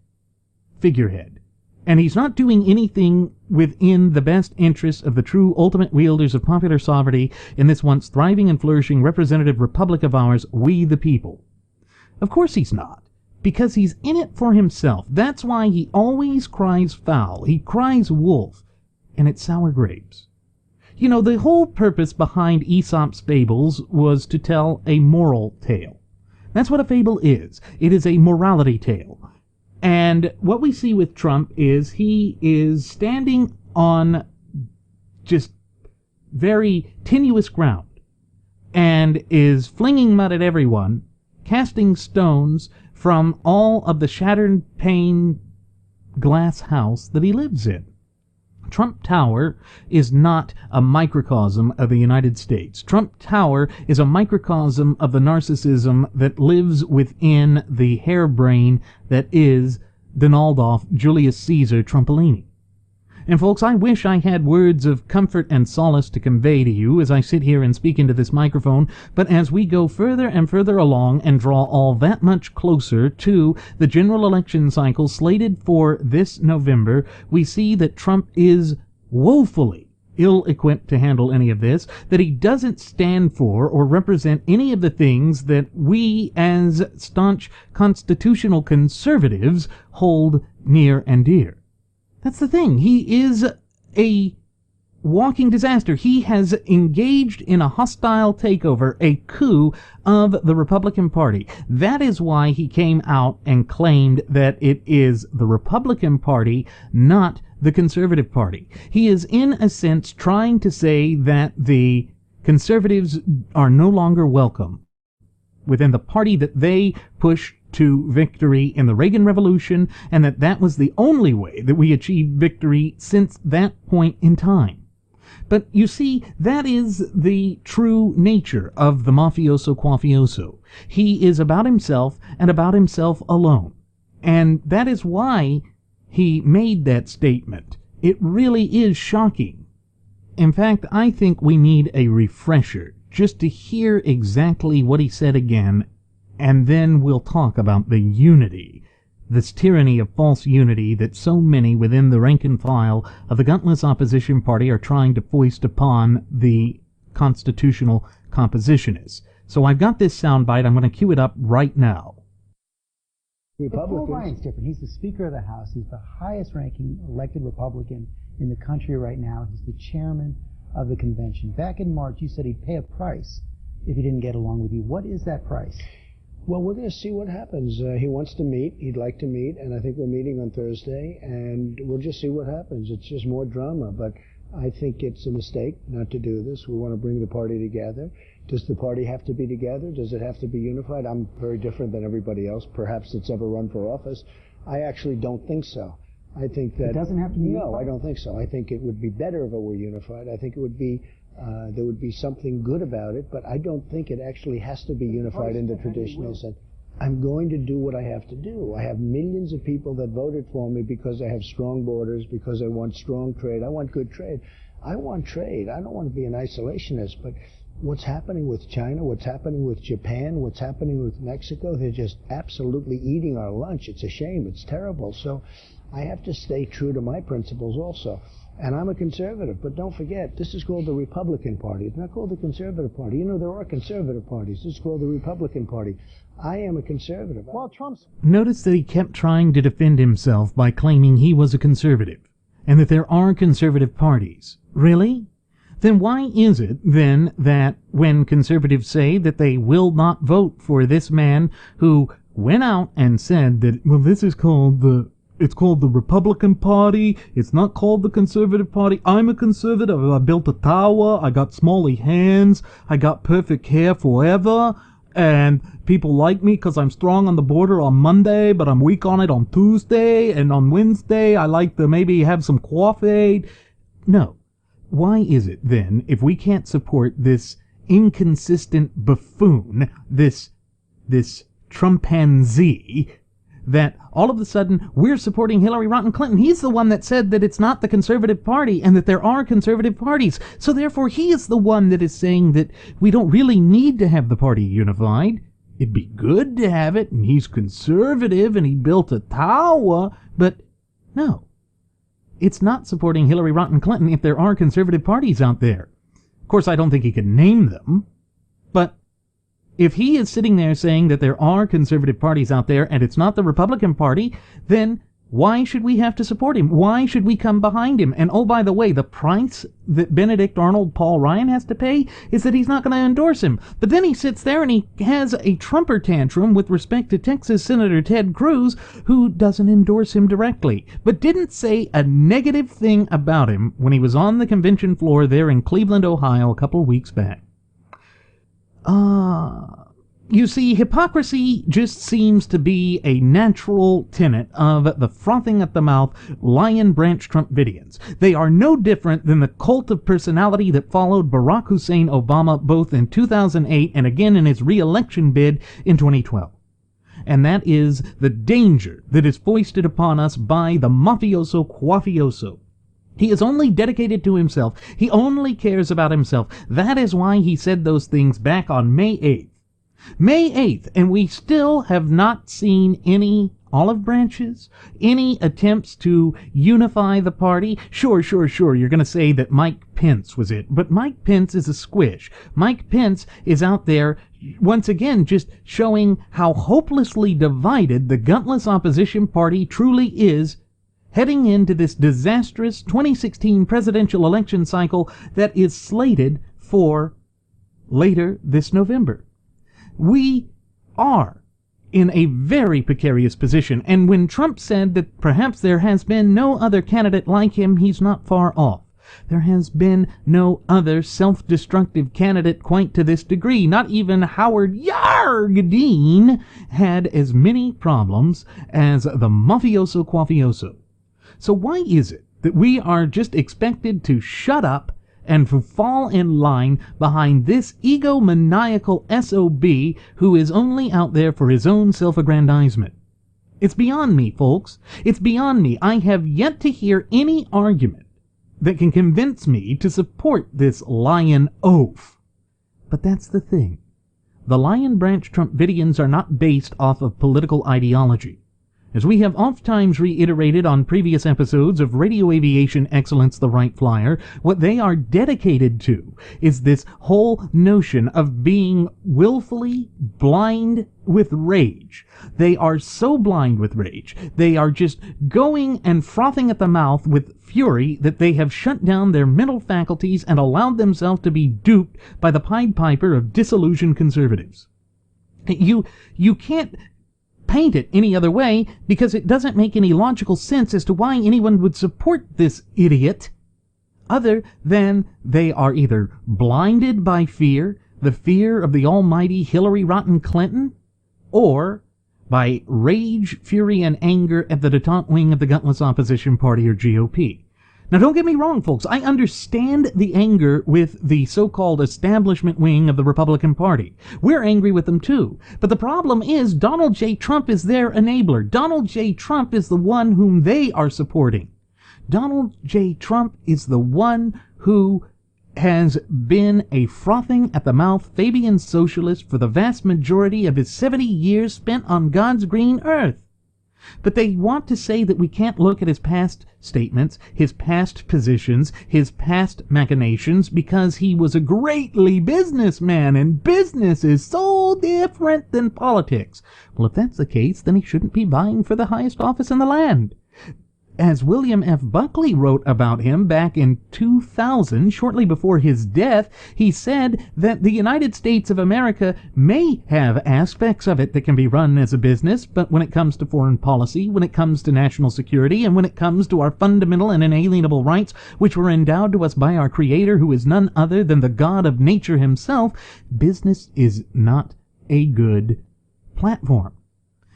figurehead. And he's not doing anything within the best interests of the true ultimate wielders of popular sovereignty in this once thriving and flourishing representative republic of ours, we the people. Of course he's not, because he's in it for himself. That's why he always cries foul. He cries wolf, and it's sour grapes. You know, the whole purpose behind Aesop's fables was to tell a moral tale. That's what a fable is. It is a morality tale. And what we see with Trump is he is standing on just very tenuous ground and is flinging mud at everyone, casting stones from all of the shattered pane glass house that he lives in. Trump Tower is not a microcosm of the United States. Trump Tower is a microcosm of the narcissism that lives within the harebrain that is Donaldolph Julius Caesar Trumpolini. And folks, I wish I had words of comfort and solace to convey to you as I sit here and speak into this microphone, but as we go further and further along and draw all that much closer to the general election cycle slated for this November, we see that Trump is woefully ill-equipped to handle any of this, that he doesn't stand for or represent any of the things that we as staunch constitutional conservatives hold near and dear. That's the thing. He is a walking disaster. He has engaged in a hostile takeover, a coup of the Republican Party. That is why he came out and claimed that it is the Republican Party, not the Conservative Party. He is, in a sense, trying to say that the conservatives are no longer welcome within the party that they pushed to victory in the Reagan Revolution, and that was the only way that we achieved victory since that point in time. But you see, that is the true nature of the mafioso quafioso. He is about himself and about himself alone. And that is why he made that statement. It really is shocking. In fact, I think we need a refresher just to hear exactly what he said again, and then we'll talk about the unity, this tyranny of false unity that so many within the rank and file of the gutless opposition party are trying to foist upon the constitutional compositionists. So I've got this soundbite. I'm going to cue it up right now. Paul Ryan's different. He's the Speaker of the House. He's the highest-ranking elected Republican in the country right now. He's the chairman of the convention. Back in March, you said he'd pay a price if he didn't get along with you. What is that price? Well, we're going to see what happens. He wants to meet. He'd like to meet, and I think we're meeting on Thursday, and we'll just see what happens. It's just more drama, but I think it's a mistake not to do this. We want to bring the party together. Does the party have to be together? Does it have to be unified? I'm very different than everybody else, perhaps that's ever run for office. I actually don't think so. I think that... It doesn't have to be unified? No, I don't think so. I think it would be better if it were unified. I think it would be... there would be something good about it, but I don't think it actually has to be unified in the traditional sense. I'm going to do what I have to do. I have millions of people that voted for me because I have strong borders, because I want strong trade. I want good trade. I want trade. I don't want to be an isolationist, but what's happening with China, what's happening with Japan, what's happening with Mexico, they're just absolutely eating our lunch. It's a shame. It's terrible. So I have to stay true to my principles also. And I'm a conservative, but don't forget, this is called the Republican Party. It's not called the Conservative Party. You know, there are conservative parties. This is called the Republican Party. I am a conservative. Well, Trump's... Notice that he kept trying to defend himself by claiming he was a conservative, and that there are conservative parties. Really? Then why is it, then, that when conservatives say that they will not vote for this man who went out and said that, well, this is called the... It's called the Republican Party. It's not called the Conservative Party. I'm a conservative. I built a tower. I got smally hands. I got perfect hair forever. And people like me because I'm strong on the border on Monday, but I'm weak on it on Tuesday. And on Wednesday, I like to maybe have some coffee. No. Why is it, then, if we can't support this inconsistent buffoon, this Trumpanzee, that all of a sudden we're supporting Hillary Rotten Clinton? He's the one that said that it's not the Conservative Party and that there are conservative parties. So therefore he is the one that is saying that we don't really need to have the party unified. it'd be good to have it, and he's conservative, and he built a tower, but no. It's not supporting Hillary Rotten Clinton if there are conservative parties out there. Of course, I don't think he can name them, but if he is sitting there saying that there are conservative parties out there and it's not the Republican Party, then why should we have to support him? Why should we come behind him? And oh, by the way, the price that Benedict Arnold Paul Ryan has to pay is that he's not going to endorse him. But then he sits there and he has a Trumper tantrum with respect to Texas Senator Ted Cruz, who doesn't endorse him directly, but didn't say a negative thing about him when he was on the convention floor there in Cleveland, Ohio a couple weeks back. You see, hypocrisy just seems to be a natural tenet of the frothing at the mouth Lion Branch Trumpidians. They are no different than the cult of personality that followed Barack Hussein Obama both in 2008 and again in his re-election bid in 2012. And that is the danger that is foisted upon us by the mafioso quafioso. He is only dedicated to himself. He only cares about himself. That is why he said those things back on May 8th. May 8th, and we still have not seen any olive branches, any attempts to unify the party. Sure, you're going to say that Mike Pence was it, but Mike Pence is a squish. Mike Pence is out there, once again, just showing how hopelessly divided the gutless opposition party truly is, heading into this disastrous 2016 presidential election cycle that is slated for later this November. We are in a very precarious position, and when Trump said that perhaps there has been no other candidate like him, he's not far off. There has been no other self-destructive candidate quite to this degree. Not even Howard Dean had as many problems as the mafioso quafioso. So why is it that we are just expected to shut up and to fall in line behind this egomaniacal SOB who is only out there for his own self-aggrandizement? It's beyond me, folks. It's beyond me. I have yet to hear any argument that can convince me to support this lion oaf. But that's the thing. The Lion Branch Trumpidians are not based off of political ideology. As we have oft-times reiterated on previous episodes of Radio Aviation Excellence the Wright Flyer, what they are dedicated to is this whole notion of being willfully blind with rage. They are so blind with rage. They are just going and frothing at the mouth with fury that they have shut down their mental faculties and allowed themselves to be duped by the Pied Piper of disillusioned conservatives. You can't paint it any other way, because it doesn't make any logical sense as to why anyone would support this idiot, other than they are either blinded by fear, the fear of the almighty Hillary Rotten Clinton, or by rage, fury, and anger at the detente wing of the gutless opposition party, or GOP. Now, don't get me wrong, folks. I understand the anger with the so-called establishment wing of the Republican Party. We're angry with them, too. But the problem is Donald J. Trump is their enabler. Donald J. Trump is the one whom they are supporting. Donald J. Trump is the one who has been a frothing at the mouth Fabian socialist for the vast majority of his 70 years spent on God's green earth. But they want to say that we can't look at his past statements, his past positions, his past machinations, because he was a greatly businessman, and business is so different than politics. Well, if that's the case, then he shouldn't be vying for the highest office in the land. As William F. Buckley wrote about him back in 2000, shortly before his death, he said that the United States of America may have aspects of it that can be run as a business, but when it comes to foreign policy, when it comes to national security, and when it comes to our fundamental and inalienable rights, which were endowed to us by our Creator, who is none other than the God of nature himself, business is not a good platform.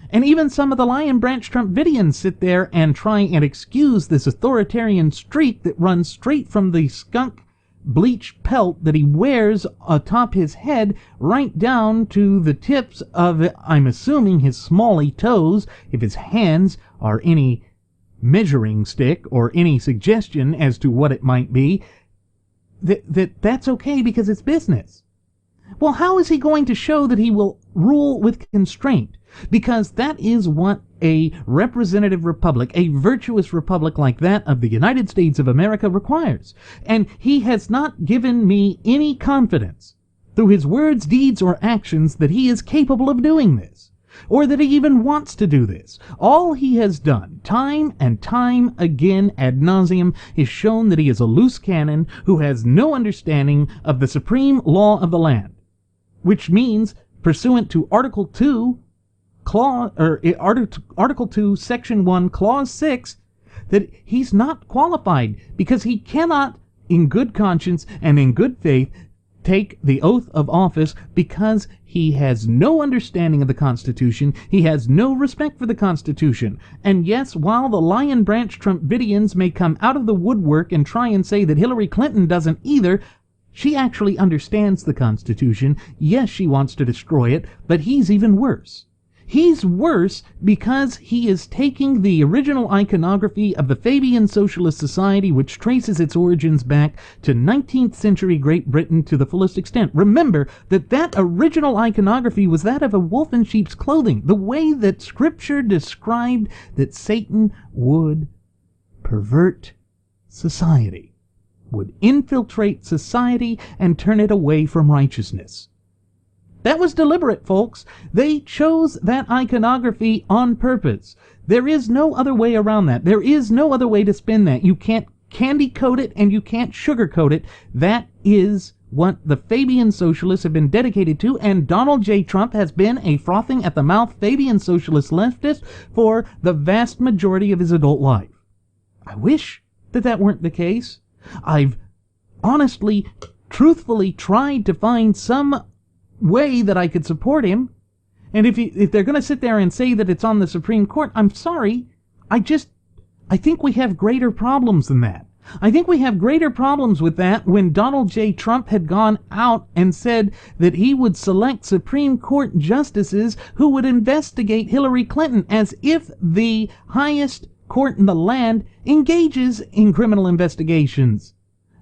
And even some of the Lion Branch Trumpidians sit there and try and excuse this authoritarian streak that runs straight from the skunk bleach pelt that he wears atop his head right down to the tips of, I'm assuming, his smally toes, if his hands are any measuring stick or any suggestion as to what it might be, that's okay because it's business. Well, how is he going to show that he will rule with constraint? Because that is what a representative republic, a virtuous republic like that of the United States of America requires. And he has not given me any confidence through his words, deeds, or actions that he is capable of doing this, or that he even wants to do this. All he has done, time and time again ad nauseum, is shown that he is a loose cannon who has no understanding of the supreme law of the land, which means, pursuant to Article 2, Article 2, Section 1, Clause 6, that he's not qualified because he cannot, in good conscience and in good faith, take the oath of office because he has no understanding of the Constitution, he has no respect for the Constitution. And yes, while the Lion Branch Trumpidians may come out of the woodwork and try and say that Hillary Clinton doesn't either, she actually understands the Constitution. Yes, she wants to destroy it, but he's even worse. He's worse because he is taking the original iconography of the Fabian Socialist Society, which traces its origins back to 19th century Great Britain to the fullest extent. Remember that that original iconography was that of a wolf in sheep's clothing, the way that Scripture described that Satan would pervert society, would infiltrate society and turn it away from righteousness. That was deliberate, folks. They chose that iconography on purpose. There is no other way around that. There is no other way to spin that. You can't candy coat it and you can't sugarcoat it. That is what the Fabian Socialists have been dedicated to, and Donald J. Trump has been a frothing at the mouth Fabian Socialist leftist for the vast majority of his adult life. I wish that that weren't the case. I've honestly, truthfully tried to find some way that I could support him, and if they're going to sit there and say that it's on the Supreme Court, I'm sorry. I think we have greater problems than that. I think we have greater problems with that when Donald J. Trump had gone out and said that he would select Supreme Court justices who would investigate Hillary Clinton, as if the highest court in the land engages in criminal investigations.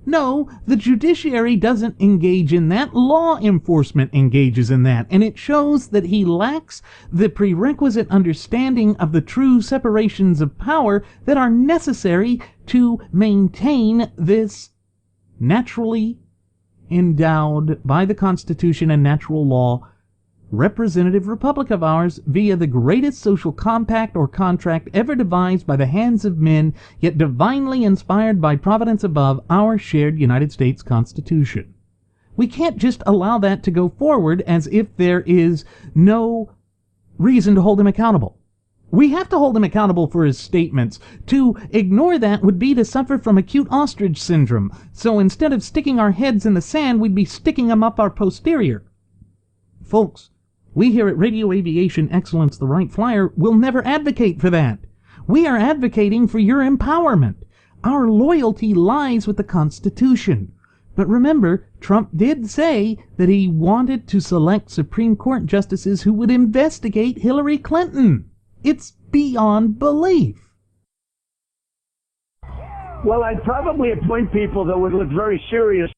No, the judiciary doesn't engage in that. Law enforcement engages in that, and it shows that he lacks the prerequisite understanding of the true separations of power that are necessary to maintain this naturally endowed by the Constitution and natural law representative republic of ours via the greatest social compact or contract ever devised by the hands of men, yet divinely inspired by providence above, our shared United States Constitution. We can't just allow that to go forward as if there is no reason to hold him accountable. We have to hold him accountable for his statements. To ignore that would be to suffer from acute ostrich syndrome. So instead of sticking our heads in the sand, we'd be sticking them up our posterior. Folks, we here at Radio Aviation Excellence, the Wright Flyer, will never advocate for that. We are advocating for your empowerment. Our loyalty lies with the Constitution. But remember, Trump did say that he wanted to select Supreme Court justices who would investigate Hillary Clinton. It's beyond belief. Well, I'd probably appoint people that would look very serious,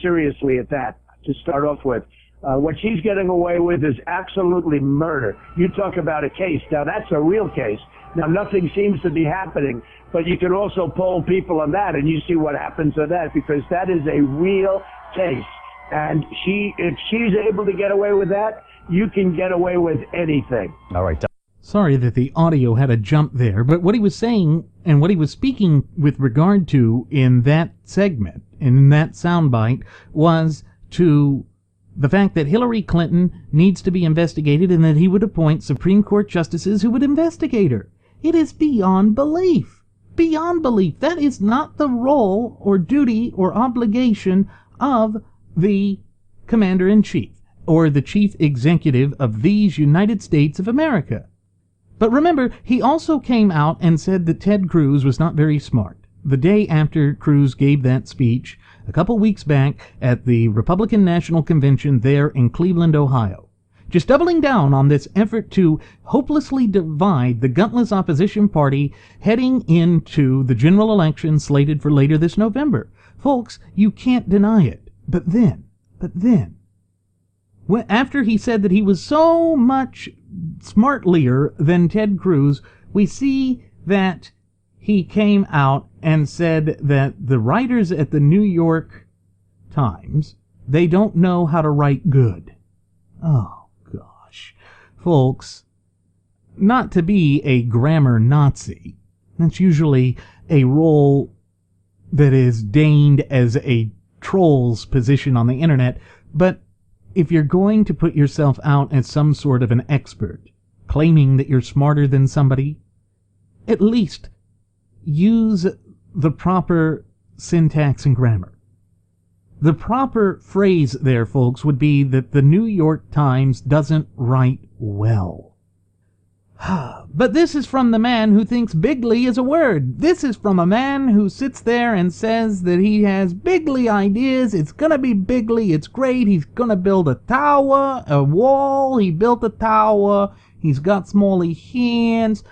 seriously at that, to start off with. What she's getting away with is absolutely murder. You talk about a case. Now, that's a real case. Now, nothing seems to be happening, but you can also poll people on that, and you see what happens on that, because that is a real case. And if she's able to get away with that, you can get away with anything. All right. Sorry that the audio had a jump there, but what he was saying and what he was speaking with regard to in that segment, in that soundbite, was to the fact that Hillary Clinton needs to be investigated and that he would appoint Supreme Court justices who would investigate her. It is beyond belief. Beyond belief. That is not the role or duty or obligation of the Commander-in-Chief or the Chief Executive of these United States of America. But remember, he also came out and said that Ted Cruz was not very smart. The day after Cruz gave that speech, a couple weeks back at the Republican National Convention there in Cleveland, Ohio, just doubling down on this effort to hopelessly divide the gutless opposition party heading into the general election slated for later this November. Folks, you can't deny it. But then, But then, after he said that he was so much smartlier than Ted Cruz, we see that he came out and said that the writers at the New York Times, they don't know how to write good. Oh, gosh. Folks, not to be a grammar Nazi, that's usually a role that is deigned as a troll's position on the internet, but if you're going to put yourself out as some sort of an expert, claiming that you're smarter than somebody, at least use the proper syntax and grammar. The proper phrase there, folks, would be that the New York Times doesn't write well. But this is from the man who thinks bigly is a word. This is from a man who sits there and says that he has bigly ideas. It's gonna be bigly. It's great. He's gonna build a tower, a wall. He built a tower. He's got smally hands.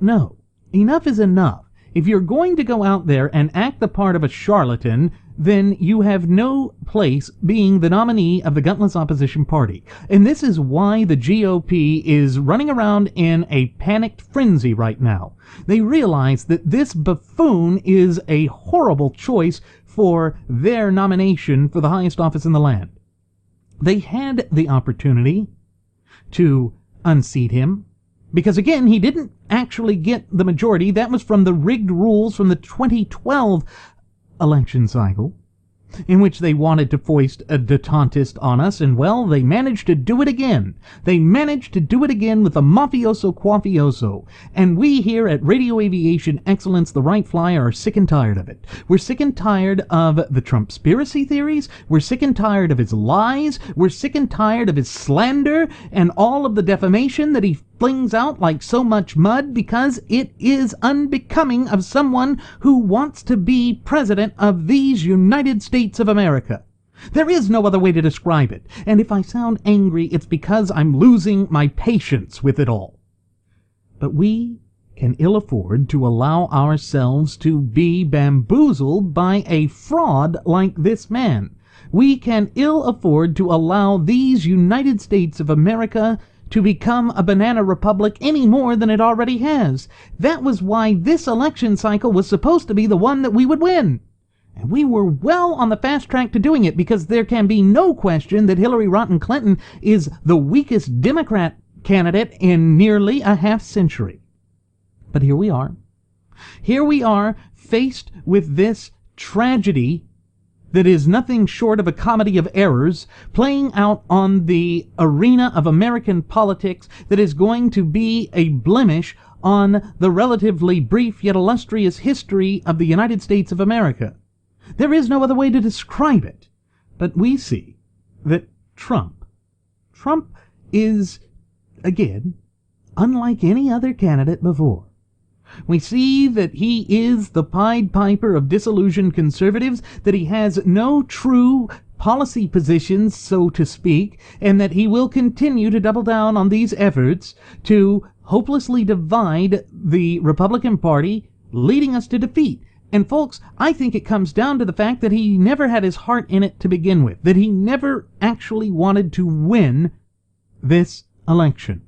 No, enough is enough. If you're going to go out there and act the part of a charlatan, then you have no place being the nominee of the gutless opposition party. And this is why the GOP is running around in a panicked frenzy right now. They realize that this buffoon is a horrible choice for their nomination for the highest office in the land. They had the opportunity to unseat him, because again, he didn't actually get the majority. That was from the rigged rules from the 2012 election cycle, in which they wanted to foist a detentist on us, and well, they managed to do it again. They managed to do it again with a mafioso quafioso, and we here at Radio Aviation Excellence, the Wright Flyer, are sick and tired of it. We're sick and tired of the Trumpspiracy theories, we're sick and tired of his lies, we're sick and tired of his slander, and all of the defamation that he flings out like so much mud, because it is unbecoming of someone who wants to be president of these United States of America. There is no other way to describe it, and if I sound angry, it's because I'm losing my patience with it all. But we can ill afford to allow ourselves to be bamboozled by a fraud like this man. We can ill afford to allow these United States of America to become a banana republic any more than it already has. That was why this election cycle was supposed to be the one that we would win. And we were well on the fast track to doing it, because there can be no question that Hillary Rotten Clinton is the weakest Democrat candidate in nearly a half century. But here we are. Here we are, faced with this tragedy that is nothing short of a comedy of errors playing out on the arena of American politics, that is going to be a blemish on the relatively brief yet illustrious history of the United States of America. There is no other way to describe it. But we see that Trump is, again, unlike any other candidate before. We see that he is the Pied Piper of disillusioned conservatives, that he has no true policy positions, so to speak, and that he will continue to double down on these efforts to hopelessly divide the Republican Party, leading us to defeat. And folks, I think it comes down to the fact that he never had his heart in it to begin with, that he never actually wanted to win this election.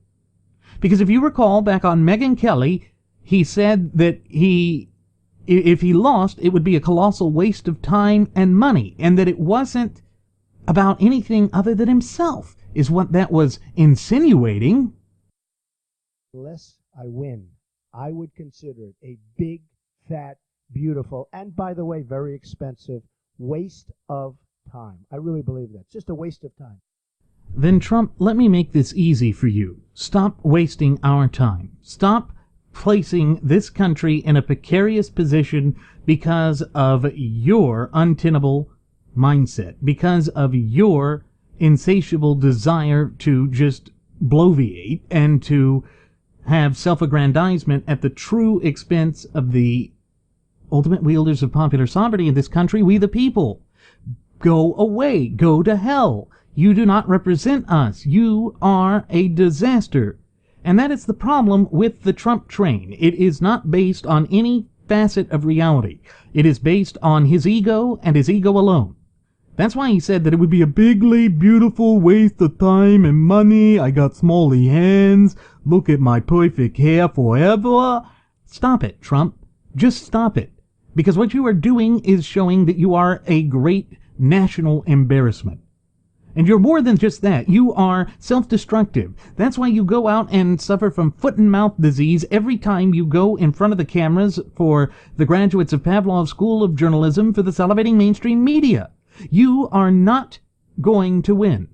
Because if you recall, back on Megyn Kelly, he said that if he lost, it would be a colossal waste of time and money, and that it wasn't about anything other than himself, is what that was insinuating. Unless I win, I would consider it a big, fat, beautiful, and by the way, very expensive waste of time. I really believe that. It's just a waste of time. Then Trump, let me make this easy for you. Stop wasting our time. Stop placing this country in a precarious position because of your untenable mindset, because of your insatiable desire to just bloviate and to have self-aggrandizement at the true expense of the ultimate wielders of popular sovereignty in this country, we the people. Go away. Go to hell. You do not represent us. You are a disaster. And that is the problem with the Trump train. It is not based on any facet of reality. It is based on his ego and his ego alone. That's why he said that it would be a bigly beautiful waste of time and money. I got smally hands. Look at my perfect hair forever. Stop it, Trump. Just stop it. Because what you are doing is showing that you are a great national embarrassment. And you're more than just that. You are self-destructive. That's why you go out and suffer from foot and mouth disease every time you go in front of the cameras for the graduates of Pavlov's School of Journalism for the salivating mainstream media. You are not going to win.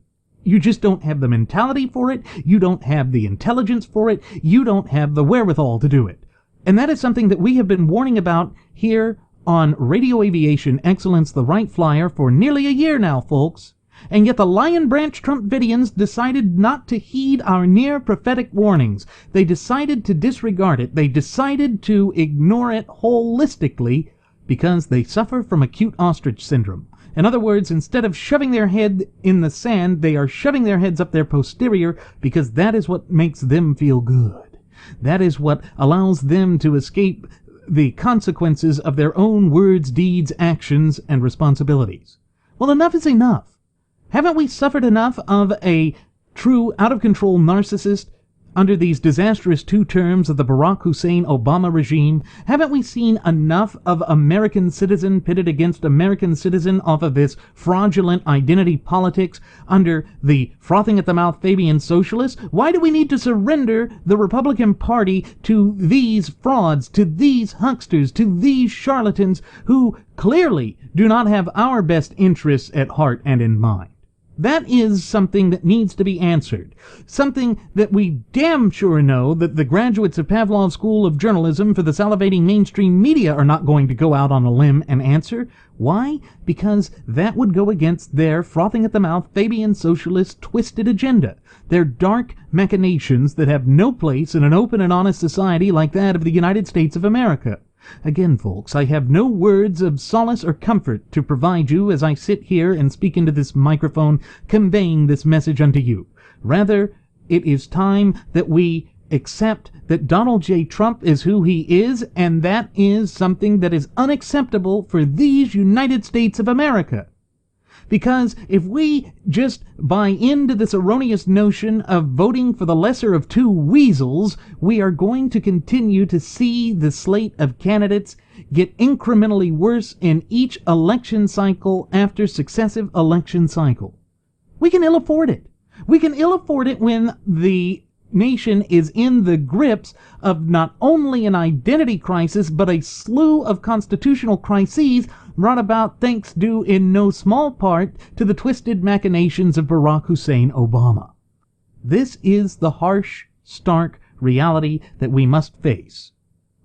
You just don't have the mentality for it. You don't have the intelligence for it. You don't have the wherewithal to do it. And that is something that we have been warning about here on Radio Aviation Excellence, the Wright Flyer, for nearly a year now, folks. And yet the Lion Branch Trumpidians decided not to heed our near-prophetic warnings. They decided to disregard it. They decided to ignore it holistically because they suffer from acute ostrich syndrome. In other words, instead of shoving their head in the sand, they are shoving their heads up their posterior because that is what makes them feel good. That is what allows them to escape the consequences of their own words, deeds, actions, and responsibilities. Well, enough is enough. Haven't we suffered enough of a true out-of-control narcissist under these disastrous 2 terms of the Barack Hussein Obama regime? Haven't we seen enough of American citizen pitted against American citizen off of this fraudulent identity politics under the frothing-at-the-mouth Fabian socialists? Why do we need to surrender the Republican Party to these frauds, to these hucksters, to these charlatans who clearly do not have our best interests at heart and in mind? That is something that needs to be answered. Something that we damn sure know that the graduates of Pavlov's School of Journalism for the salivating mainstream media are not going to go out on a limb and answer. Why? Because that would go against their frothing-at-the-mouth Fabian socialist twisted agenda. Their dark machinations that have no place in an open and honest society like that of the United States of America. Again, folks, I have no words of solace or comfort to provide you as I sit here and speak into this microphone, conveying this message unto you. Rather, it is time that we accept that Donald J. Trump is who he is, and that is something that is unacceptable for these United States of America. Because if we just buy into this erroneous notion of voting for the lesser of 2 weasels, we are going to continue to see the slate of candidates get incrementally worse in each election cycle after successive election cycle. We can ill afford it. We can ill afford it when the nation is in the grips of not only an identity crisis, but a slew of constitutional crises brought about thanks due in no small part to the twisted machinations of Barack Hussein Obama. This is the harsh, stark reality that we must face.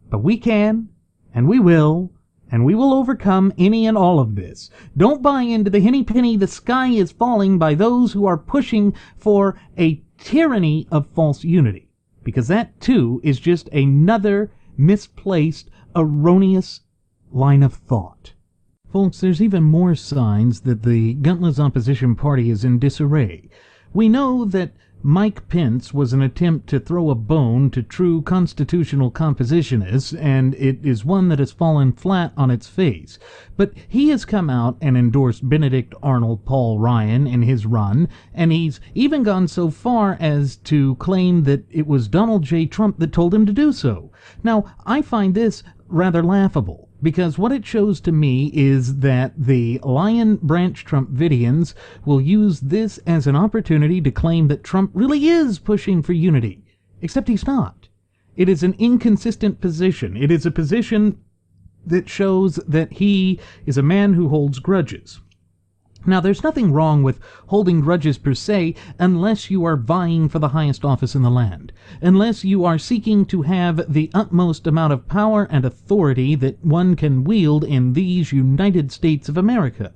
But we can, and we will overcome any and all of this. Don't buy into the henny penny the sky is falling by those who are pushing for a tyranny of false unity, because that too is just another misplaced, erroneous line of thought. Folks, there's even more signs that the gutless opposition party is in disarray. We know that Mike Pence was an attempt to throw a bone to true constitutional compositionists, and it is one that has fallen flat on its face. But he has come out and endorsed Benedict Arnold Paul Ryan in his run, and he's even gone so far as to claim that it was Donald J. Trump that told him to do so. Now, I find this rather laughable, because what it shows to me is that the Lion Branch Trumpidians will use this as an opportunity to claim that Trump really is pushing for unity, except he's not. It is an inconsistent position. It is a position that shows that he is a man who holds grudges. Now, there's nothing wrong with holding grudges per se unless you are vying for the highest office in the land, unless you are seeking to have the utmost amount of power and authority that one can wield in these United States of America.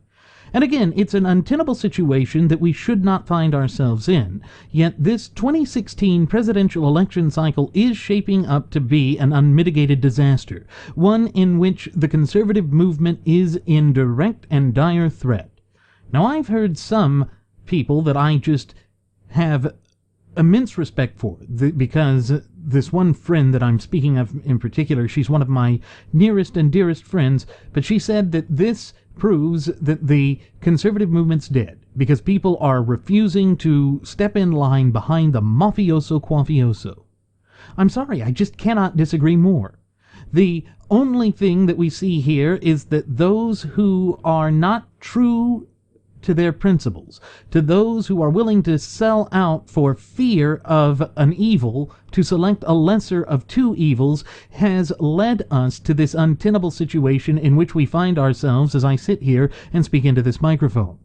And again, it's an untenable situation that we should not find ourselves in, yet this 2016 presidential election cycle is shaping up to be an unmitigated disaster, one in which the conservative movement is in direct and dire threat. Now, I've heard some people that I just have immense respect for, because this one friend that I'm speaking of in particular, she's one of my nearest and dearest friends, but she said that this proves that the conservative movement's dead, because people are refusing to step in line behind the mafioso quafioso. I'm sorry, I just cannot disagree more. The only thing that we see here is that those who are not true to their principles, to those who are willing to sell out for fear of an evil, to select a lesser of two evils, has led us to this untenable situation in which we find ourselves as I sit here and speak into this microphone.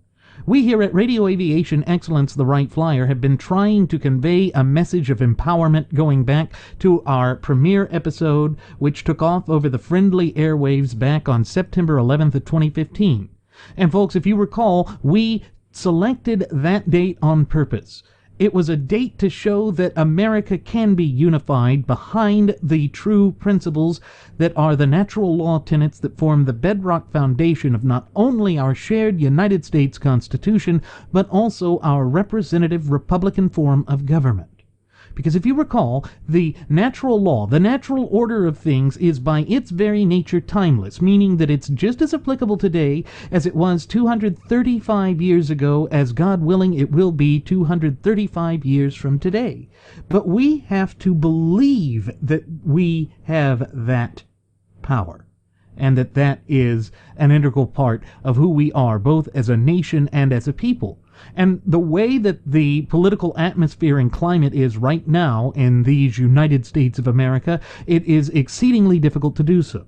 We here at Radio Aviation Excellence, the Wright Flyer, have been trying to convey a message of empowerment going back to our premiere episode, which took off over the friendly airwaves back on September 11th of 2015. And folks, if you recall, we selected that date on purpose. It was a date to show that America can be unified behind the true principles that are the natural law tenets that form the bedrock foundation of not only our shared United States Constitution, but also our representative Republican form of government. Because if you recall, the natural law, the natural order of things, is by its very nature timeless, meaning that it's just as applicable today as it was 235 years ago, as God willing it will be 235 years from today. But we have to believe that we have that power, and that that is an integral part of who we are, both as a nation and as a people. And the way that the political atmosphere and climate is right now in these United States of America, it is exceedingly difficult to do so.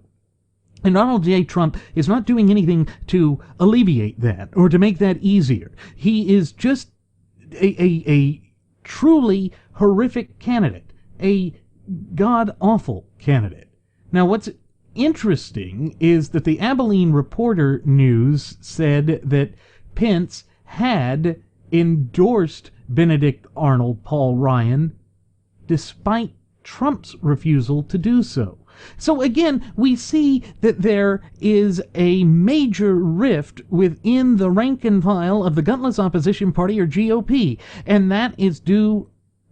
And Donald J. Trump is not doing anything to alleviate that or to make that easier. He is just a truly horrific candidate, a god-awful candidate. Now, what's interesting is that the Abilene Reporter News said that Pence had endorsed Benedict Arnold Paul Ryan despite Trump's refusal to do so. So again, we see that there is a major rift within the rank and file of the gutless opposition party, or GOP, and that is due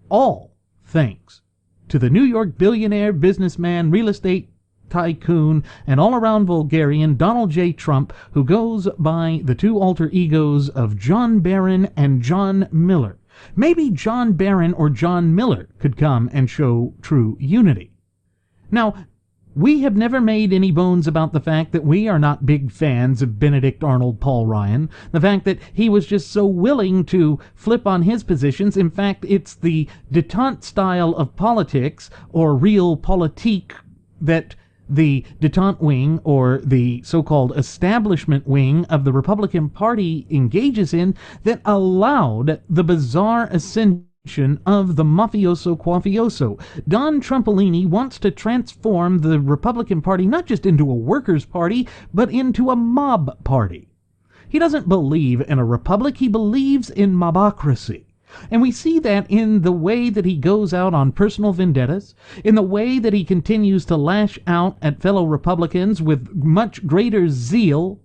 all thanks to the New York billionaire, businessman, real estate tycoon, and all-around vulgarian Donald J. Trump, who goes by the two alter egos of John Barron and John Miller. Maybe John Barron or John Miller could come and show true unity. Now, we have never made any bones about the fact that we are not big fans of Benedict Arnold Paul Ryan, the fact that he was just so willing to flip on his positions. In fact, it's the detente style of politics, or real politique, that the detente wing, or the so-called establishment wing of the Republican Party, engages in, that allowed the bizarre ascension of the mafioso quafioso. Don Trumpolini wants to transform the Republican Party not just into a workers' party, but into a mob party. He doesn't believe in a republic, he believes in mobocracy. And we see that in the way that he goes out on personal vendettas, in the way that he continues to lash out at fellow Republicans with much greater zeal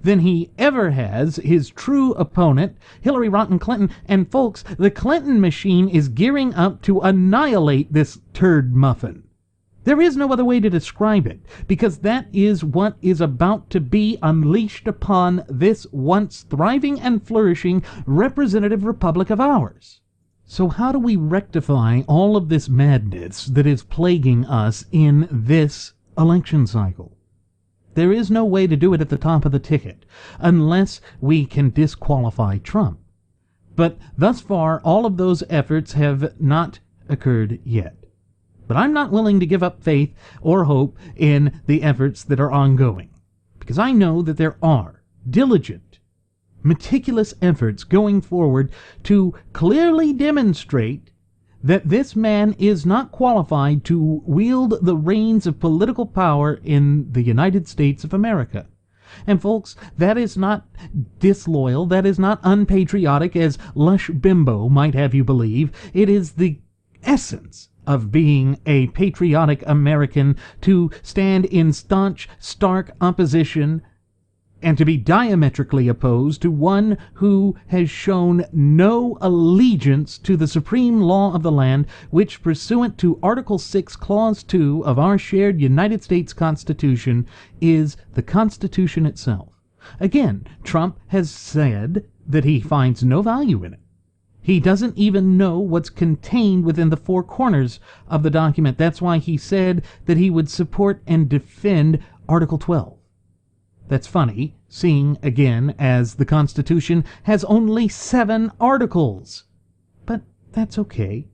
than he ever has his true opponent, Hillary Rotten Clinton. And folks, the Clinton machine is gearing up to annihilate this turd muffin. There is no other way to describe it, because that is what is about to be unleashed upon this once thriving and flourishing representative republic of ours. So how do we rectify all of this madness that is plaguing us in this election cycle? There is no way to do it at the top of the ticket, unless we can disqualify Trump. But thus far, all of those efforts have not occurred yet. But I'm not willing to give up faith or hope in the efforts that are ongoing, because I know that there are diligent, meticulous efforts going forward to clearly demonstrate that this man is not qualified to wield the reins of political power in the United States of America. And folks, that is not disloyal, that is not unpatriotic, as Lush Bimbo might have you believe. It is the essence of being a patriotic American to stand in staunch, stark opposition and to be diametrically opposed to one who has shown no allegiance to the supreme law of the land, which, pursuant to Article 6, Clause 2 of our shared United States Constitution, is the Constitution itself. Again, Trump has said that he finds no value in it. He doesn't even know what's contained within the four corners of the document. That's why he said that he would support and defend Article 12. That's funny, seeing, again, as the Constitution has only 7 articles. But that's okay.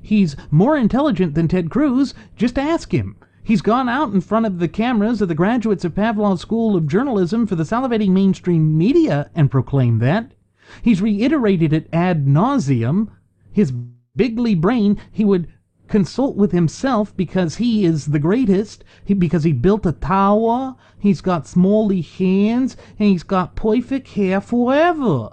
He's more intelligent than Ted Cruz. Just ask him. He's gone out in front of the cameras of the graduates of Pavlov's School of Journalism for the salivating mainstream media and proclaimed that. He's reiterated it ad nauseum. His bigly brain, he would consult with himself because he is the greatest, because he built a tower, he's got smally hands, and he's got perfect hair forever.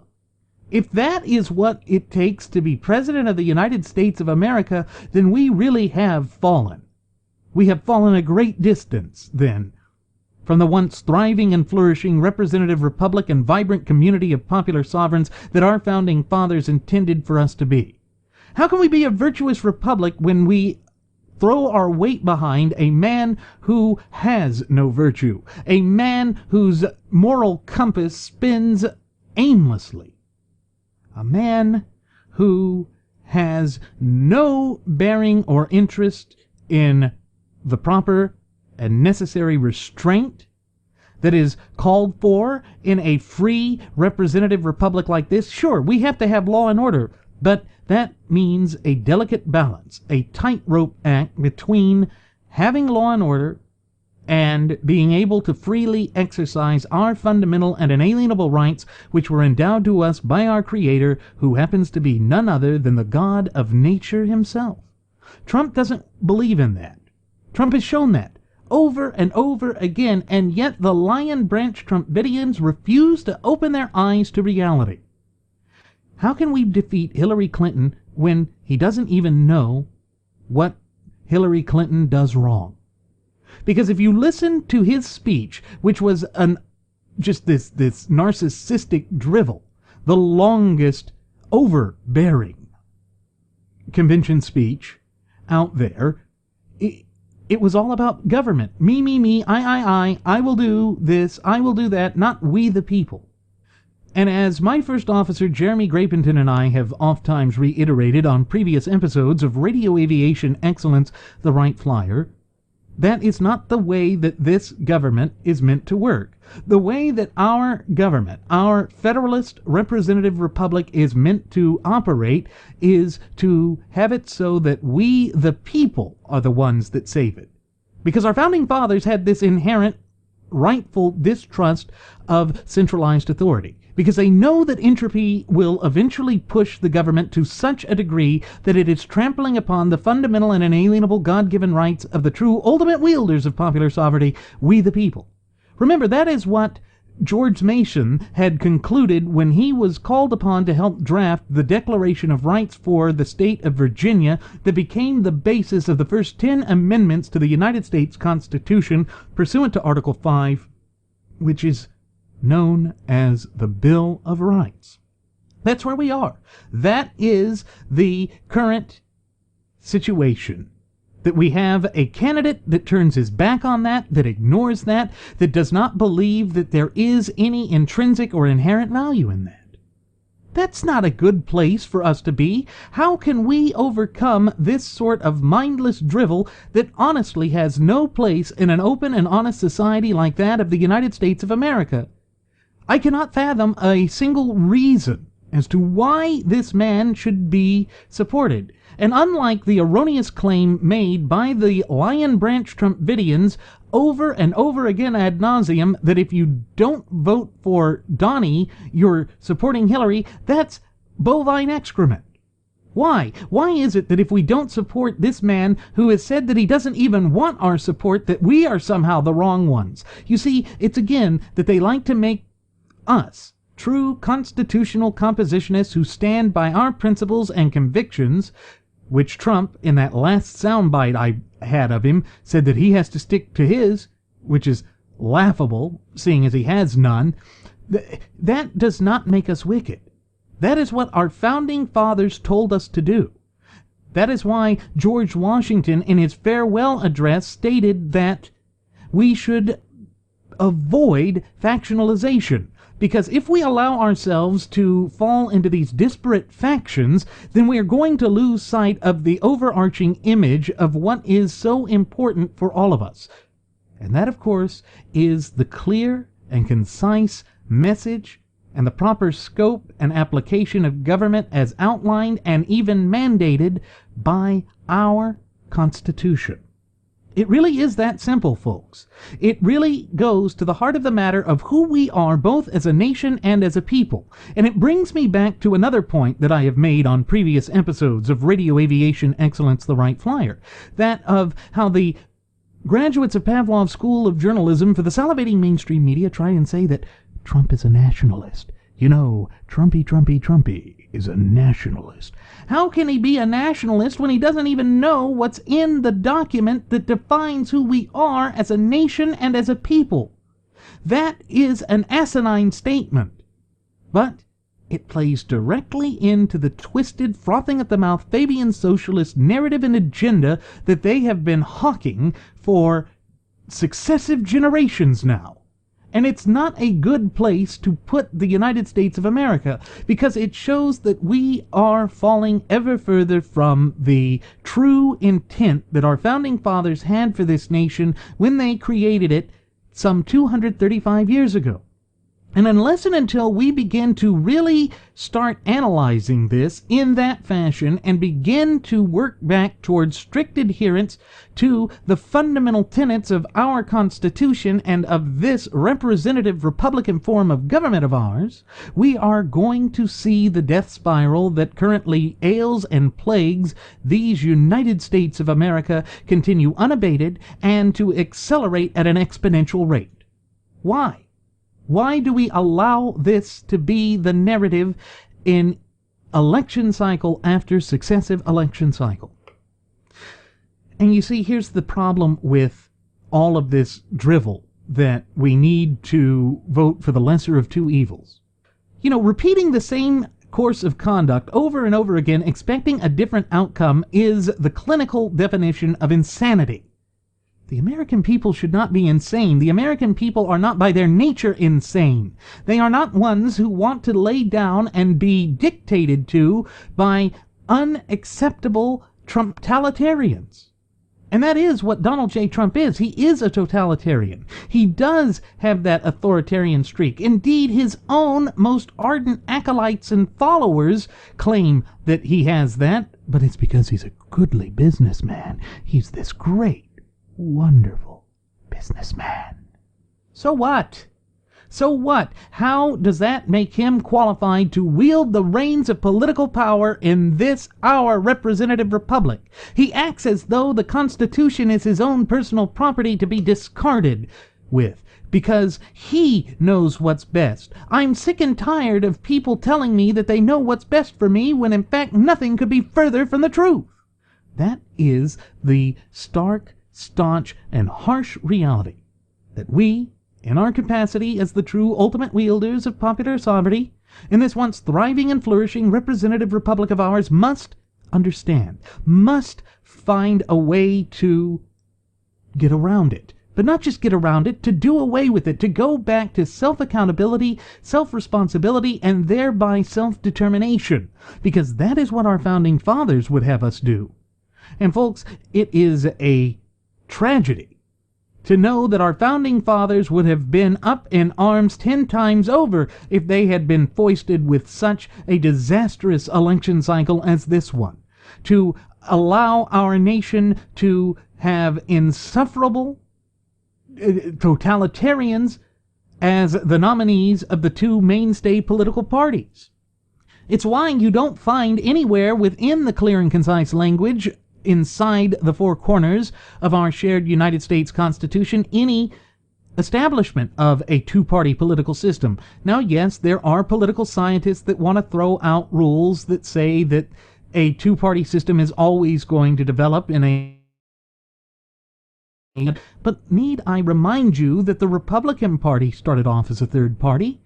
If that is what it takes to be President of the United States of America, then we really have fallen. We have fallen a great distance, then, from the once thriving and flourishing representative republic and vibrant community of popular sovereigns that our founding fathers intended for us to be. How can we be a virtuous republic when we throw our weight behind a man who has no virtue, a man whose moral compass spins aimlessly, a man who has no bearing or interest in the proper and necessary restraint that is called for in a free representative republic like this? Sure, we have to have law and order, but that means a delicate balance, a tightrope act between having law and order and being able to freely exercise our fundamental and inalienable rights, which were endowed to us by our Creator, who happens to be none other than the God of nature himself. Trump doesn't believe in that. Trump has shown that over and over again, and yet the Lion Branch Trumpidians refuse to open their eyes to reality. How can we defeat Hillary Clinton when he doesn't even know what Hillary Clinton does wrong? Because if you listen to his speech, which was just this narcissistic drivel, the longest overbearing convention speech out there, it was all about government. Me, I will do this, I will do that, not we the people. And as my first officer, Jeremy Grapenton, and I have oft-times reiterated on previous episodes of Radio Aviation Excellence, the Wright Flyer, that is not the way that this government is meant to work. The way that our government, our federalist representative republic, is meant to operate is to have it so that we, the people, are the ones that save it. Because our founding fathers had this inherent, rightful distrust of centralized authority, because they know that entropy will eventually push the government to such a degree that it is trampling upon the fundamental and inalienable God-given rights of the true ultimate wielders of popular sovereignty, we the people. Remember, that is what George Mason had concluded when he was called upon to help draft the Declaration of Rights for the state of Virginia that became the basis of the first 10 amendments to the United States Constitution pursuant to Article 5, which is known as the Bill of Rights. That's where we are. That is the current situation. That we have a candidate that turns his back on that, that ignores that, that does not believe that there is any intrinsic or inherent value in that. That's not a good place for us to be. How can we overcome this sort of mindless drivel that honestly has no place in an open and honest society like that of the United States of America? I cannot fathom a single reason as to why this man should be supported. And unlike the erroneous claim made by the Lion Branch Trumpidians over and over again ad nauseum that if you don't vote for Donnie, you're supporting Hillary, that's bovine excrement. Why? Why is it that if we don't support this man who has said that he doesn't even want our support, that we are somehow the wrong ones? You see, it's again that they like to make us, true constitutional compositionists who stand by our principles and convictions, which Trump, in that last soundbite I had of him, said that he has to stick to his, which is laughable, seeing as he has none, that does not make us wicked. That is what our founding fathers told us to do. That is why George Washington, in his farewell address, stated that we should avoid factionalization. Because if we allow ourselves to fall into these disparate factions, then we are going to lose sight of the overarching image of what is so important for all of us. And that, of course, is the clear and concise message and the proper scope and application of government as outlined and even mandated by our Constitution. It really is that simple, folks. It really goes to the heart of the matter of who we are both as a nation and as a people. And it brings me back to another point that I have made on previous episodes of Radio Aviation Excellence, the Wright Flyer. That of how the graduates of Pavlov's School of Journalism for the salivating mainstream media try and say that Trump is a nationalist. You know, Trumpy is a nationalist. How can he be a nationalist when he doesn't even know what's in the document that defines who we are as a nation and as a people? That is an asinine statement. But it plays directly into the twisted, frothing-at-the-mouth Fabian socialist narrative and agenda that they have been hawking for successive generations now. And it's not a good place to put the United States of America, because it shows that we are falling ever further from the true intent that our founding fathers had for this nation when they created it some 235 years ago. And unless and until we begin to really start analyzing this in that fashion and begin to work back towards strict adherence to the fundamental tenets of our Constitution and of this representative Republican form of government of ours, we are going to see the death spiral that currently ails and plagues these United States of America continue unabated and to accelerate at an exponential rate. Why? Why do we allow this to be the narrative in election cycle after successive election cycle? And you see, here's the problem with all of this drivel, that we need to vote for the lesser of two evils. You know, repeating the same course of conduct over and over again, expecting a different outcome, is the clinical definition of insanity. The American people should not be insane. The American people are not by their nature insane. They are not ones who want to lay down and be dictated to by unacceptable Trumptalitarians. And that is what Donald J. Trump is. He is a totalitarian. He does have that authoritarian streak. Indeed, his own most ardent acolytes and followers claim that he has that, but it's because he's a goodly businessman. He's this great, wonderful businessman. So what? So what? How does that make him qualified to wield the reins of political power in this, our representative republic? He acts as though the Constitution is his own personal property to be discarded with, because he knows what's best. I'm sick and tired of people telling me that they know what's best for me when in fact nothing could be further from the truth. That is the stark, staunch, and harsh reality that we, in our capacity as the true ultimate wielders of popular sovereignty, in this once thriving and flourishing representative republic of ours, must understand, must find a way to get around it. But not just get around it, to do away with it, to go back to self-accountability, self-responsibility, and thereby self-determination, because that is what our founding fathers would have us do. And folks, it is a tragedy to know that our founding fathers would have been up in arms 10 times over if they had been foisted with such a disastrous election cycle as this one, to allow our nation to have insufferable totalitarians as the nominees of the two mainstay political parties. It's why you don't find anywhere within the clear and concise language inside the four corners of our shared United States Constitution any establishment of a two-party political system. Now, yes, there are political scientists that want to throw out rules that say that a two-party system is always going to develop in a But need I remind you that the Republican Party started off as a third party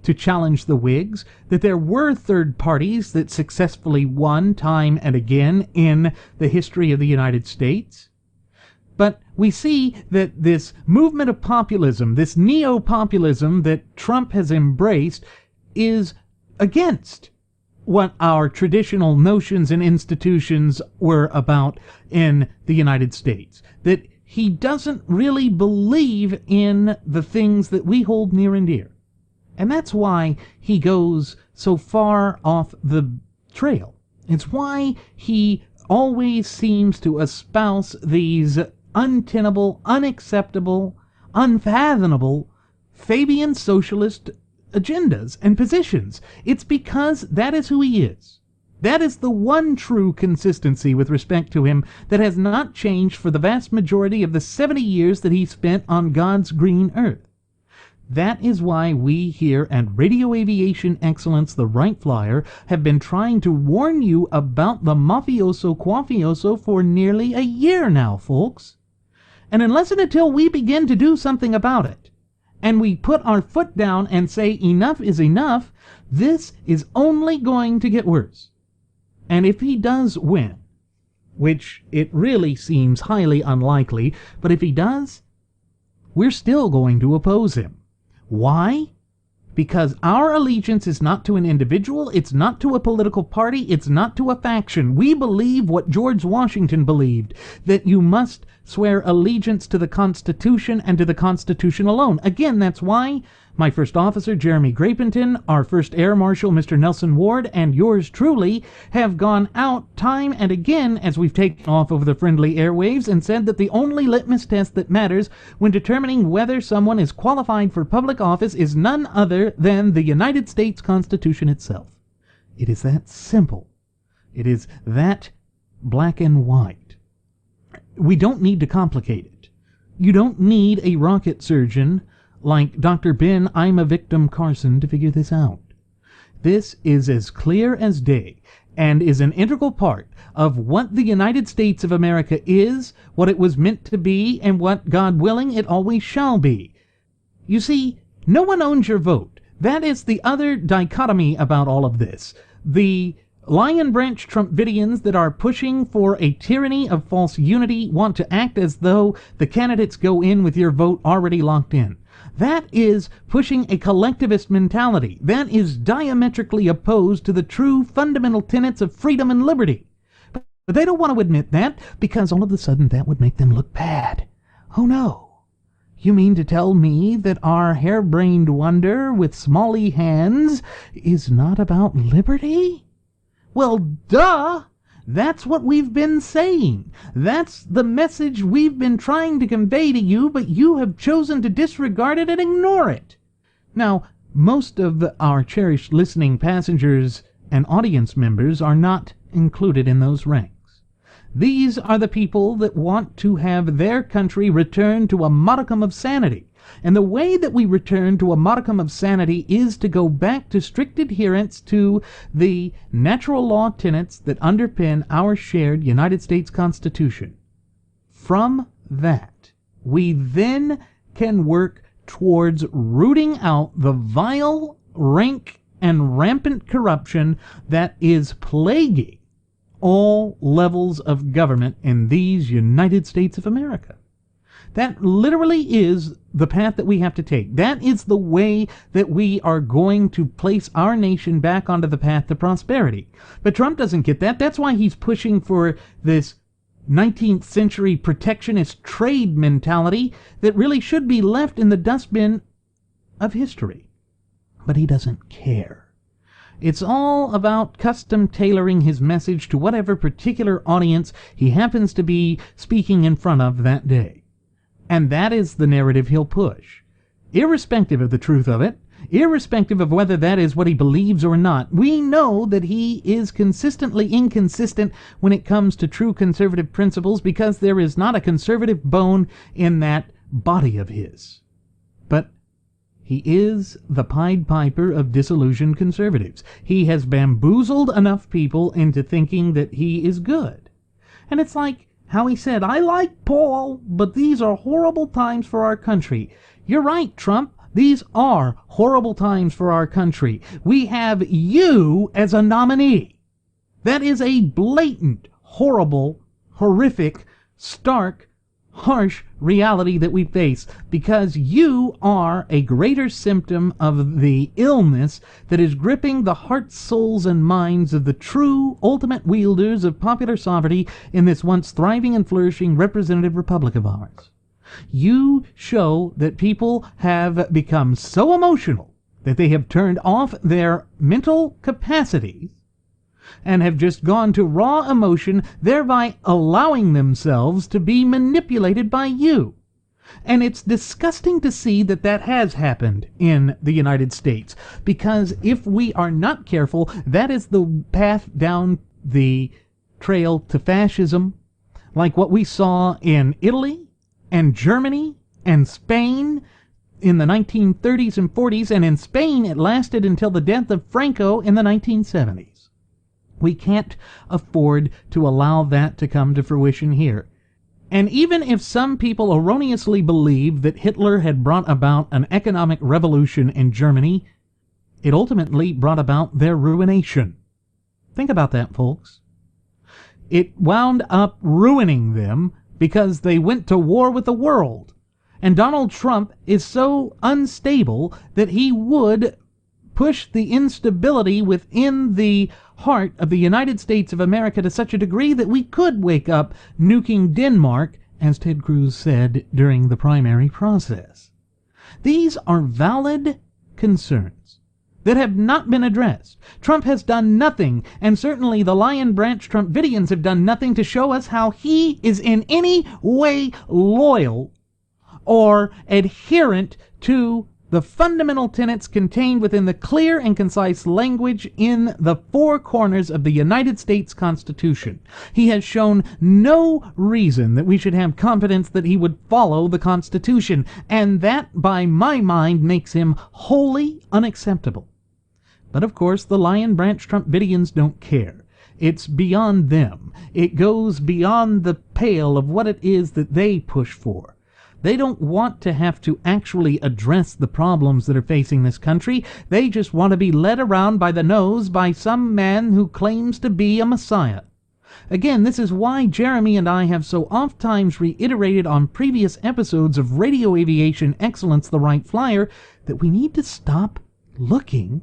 to challenge the Whigs, that there were third parties that successfully won time and again in the history of the United States? But we see that this movement of populism, this neo-populism that Trump has embraced, is against what our traditional notions and institutions were about in the United States. That he doesn't really believe in the things that we hold near and dear. And that's why he goes so far off the trail. It's why he always seems to espouse these untenable, unacceptable, unfathomable Fabian socialist agendas and positions. It's because that is who he is. That is the one true consistency with respect to him that has not changed for the vast majority of the 70 years that he spent on God's green earth. That is why we here at Radio Aviation Excellence, the Wright Flyer, have been trying to warn you about the mafioso quafioso for nearly a year now, folks. And unless and until we begin to do something about it, and we put our foot down and say enough is enough, this is only going to get worse. And if he does win, which it really seems highly unlikely, but if he does, we're still going to oppose him. Why? Because our allegiance is not to an individual, it's not to a political party, it's not to a faction. We believe what George Washington believed, that you must swear allegiance to the Constitution and to the Constitution alone. Again, that's why my first officer, Jeremy Grapenton, our first Air Marshal, Mr. Nelson Ward, and yours truly have gone out time and again as we've taken off over the friendly airwaves and said that the only litmus test that matters when determining whether someone is qualified for public office is none other than the United States Constitution itself. It is that simple. It is that black and white. We don't need to complicate it. You don't need a rocket surgeon like Dr. Ben I'm a Victim Carson to figure this out. This is as clear as day and is an integral part of what the United States of America is, what it was meant to be, and what, God willing, it always shall be. You see, no one owns your vote. That is the other dichotomy about all of this. The Lion Branch Trumpidians that are pushing for a tyranny of false unity want to act as though the candidates go in with your vote already locked in. That is pushing a collectivist mentality. That is diametrically opposed to the true fundamental tenets of freedom and liberty. But they don't want to admit that because all of a sudden that would make them look bad. Oh no. You mean to tell me that our harebrained wonder with smally hands is not about liberty? Well, duh! That's what we've been saying. That's the message we've been trying to convey to you, but you have chosen to disregard it and ignore it. Now, most of our cherished listening passengers and audience members are not included in those ranks. These are the people that want to have their country return to a modicum of sanity. And the way that we return to a modicum of sanity is to go back to strict adherence to the natural law tenets that underpin our shared United States Constitution. From that, we then can work towards rooting out the vile, rank, and rampant corruption that is plaguing all levels of government in these United States of America. That literally is the path that we have to take. That is the way that we are going to place our nation back onto the path to prosperity. But Trump doesn't get that. That's why he's pushing for this 19th century protectionist trade mentality that really should be left in the dustbin of history. But he doesn't care. It's all about custom tailoring his message to whatever particular audience he happens to be speaking in front of that day. And that is the narrative he'll push. Irrespective of the truth of it, irrespective of whether that is what he believes or not, we know that he is consistently inconsistent when it comes to true conservative principles because there is not a conservative bone in that body of his. But he is the Pied Piper of disillusioned conservatives. He has bamboozled enough people into thinking that he is good. And it's like, how he said, "I like Paul, but these are horrible times for our country." You're right, Trump. These are horrible times for our country. We have you as a nominee. That is a blatant, horrible, horrific, stark, harsh reality that we face, because you are a greater symptom of the illness that is gripping the hearts, souls, and minds of the true ultimate wielders of popular sovereignty in this once thriving and flourishing representative republic of ours. You show that people have become so emotional that they have turned off their mental capacities and have just gone to raw emotion, thereby allowing themselves to be manipulated by you. And it's disgusting to see that that has happened in the United States, because if we are not careful, that is the path down the trail to fascism, like what we saw in Italy and Germany and Spain in the 1930s and 40s, and in Spain it lasted until the death of Franco in the 1970s. We can't afford to allow that to come to fruition here. And even if some people erroneously believe that Hitler had brought about an economic revolution in Germany, it ultimately brought about their ruination. Think about that, folks. It wound up ruining them because they went to war with the world. And Donald Trump is so unstable that he would push the instability within the heart of the United States of America to such a degree that we could wake up nuking Denmark, as Ted Cruz said during the primary process. These are valid concerns that have not been addressed. Trump has done nothing, and certainly the Lion Branch Trumpidians have done nothing to show us how he is in any way loyal or adherent to the fundamental tenets contained within the clear and concise language in the four corners of the United States Constitution. He has shown no reason that we should have confidence that he would follow the Constitution, and that, by my mind, makes him wholly unacceptable. But of course, the Lion Branch Trumpidians don't care. It's beyond them. It goes beyond the pale of what it is that they push for. They don't want to have to actually address the problems that are facing this country. They just want to be led around by the nose by some man who claims to be a messiah. Again, this is why Jeremy and I have so oft times reiterated on previous episodes of Radio Aviation Excellence, the Wright Flyer, that we need to stop looking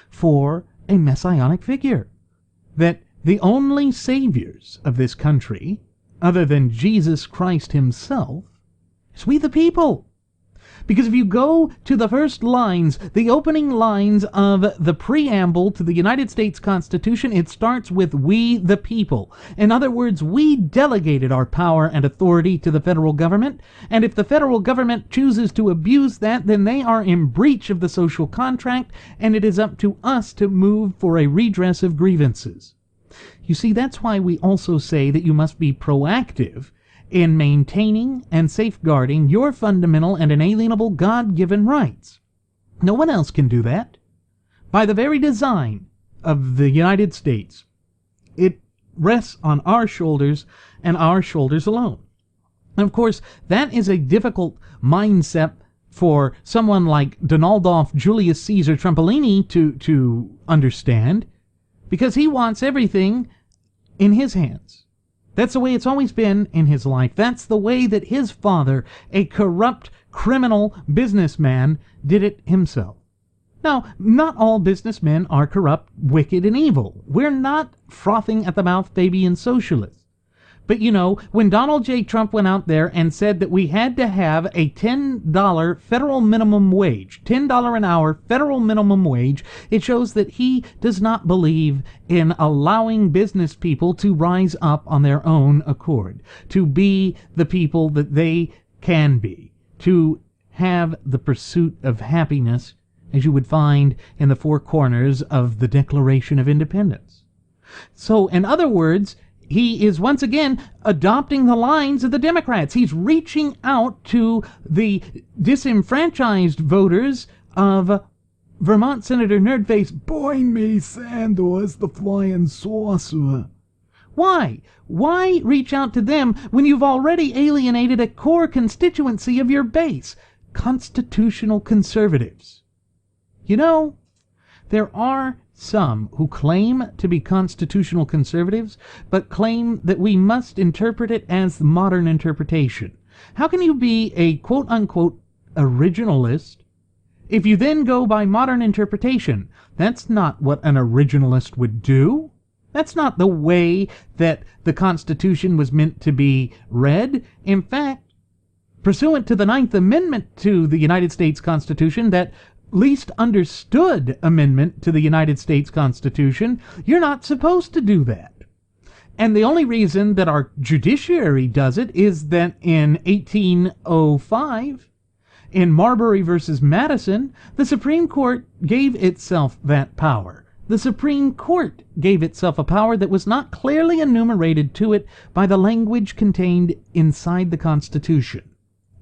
for a messianic figure. That the only saviors of this country, other than Jesus Christ himself, is we the people. Because if you go to the first lines, the opening lines of the preamble to the United States Constitution, it starts with "we the people." In other words, we delegated our power and authority to the federal government, and if the federal government chooses to abuse that, then they are in breach of the social contract, and it is up to us to move for a redress of grievances. You see, that's why we also say that you must be proactive in maintaining and safeguarding your fundamental and inalienable God-given rights. No one else can do that. By the very design of the United States, it rests on our shoulders and our shoulders alone. And of course, that is a difficult mindset for someone like Donaldolph Julius Caesar Trumpolini to understand, because he wants everything in his hands. That's the way it's always been in his life. That's the way that his father, a corrupt, criminal businessman, did it himself. Now, not all businessmen are corrupt, wicked, and evil. We're not frothing at the mouth Fabian socialists. But you know, when Donald J. Trump went out there and said that we had to have a $10 federal minimum wage, $10 an hour federal minimum wage, it shows that he does not believe in allowing business people to rise up on their own accord, to be the people that they can be, to have the pursuit of happiness, as you would find in the four corners of the Declaration of Independence. So, in other words, he is once again adopting the lines of the Democrats. He's reaching out to the disenfranchised voters of Vermont Senator Nerdface, "Boy me Sanders, the flying saucer." Why? Why reach out to them when you've already alienated a core constituency of your base? Constitutional conservatives. You know, there are some who claim to be constitutional conservatives, but claim that we must interpret it as the modern interpretation. How can you be a quote-unquote originalist if you then go by modern interpretation? That's not what an originalist would do. That's not the way that the Constitution was meant to be read. In fact, pursuant to the 9th Amendment to the United States Constitution, that least understood amendment to the United States Constitution, you're not supposed to do that. And the only reason that our judiciary does it is that in 1805, in Marbury versus Madison, the Supreme Court gave itself that power. The Supreme Court gave itself a power that was not clearly enumerated to it by the language contained inside the Constitution.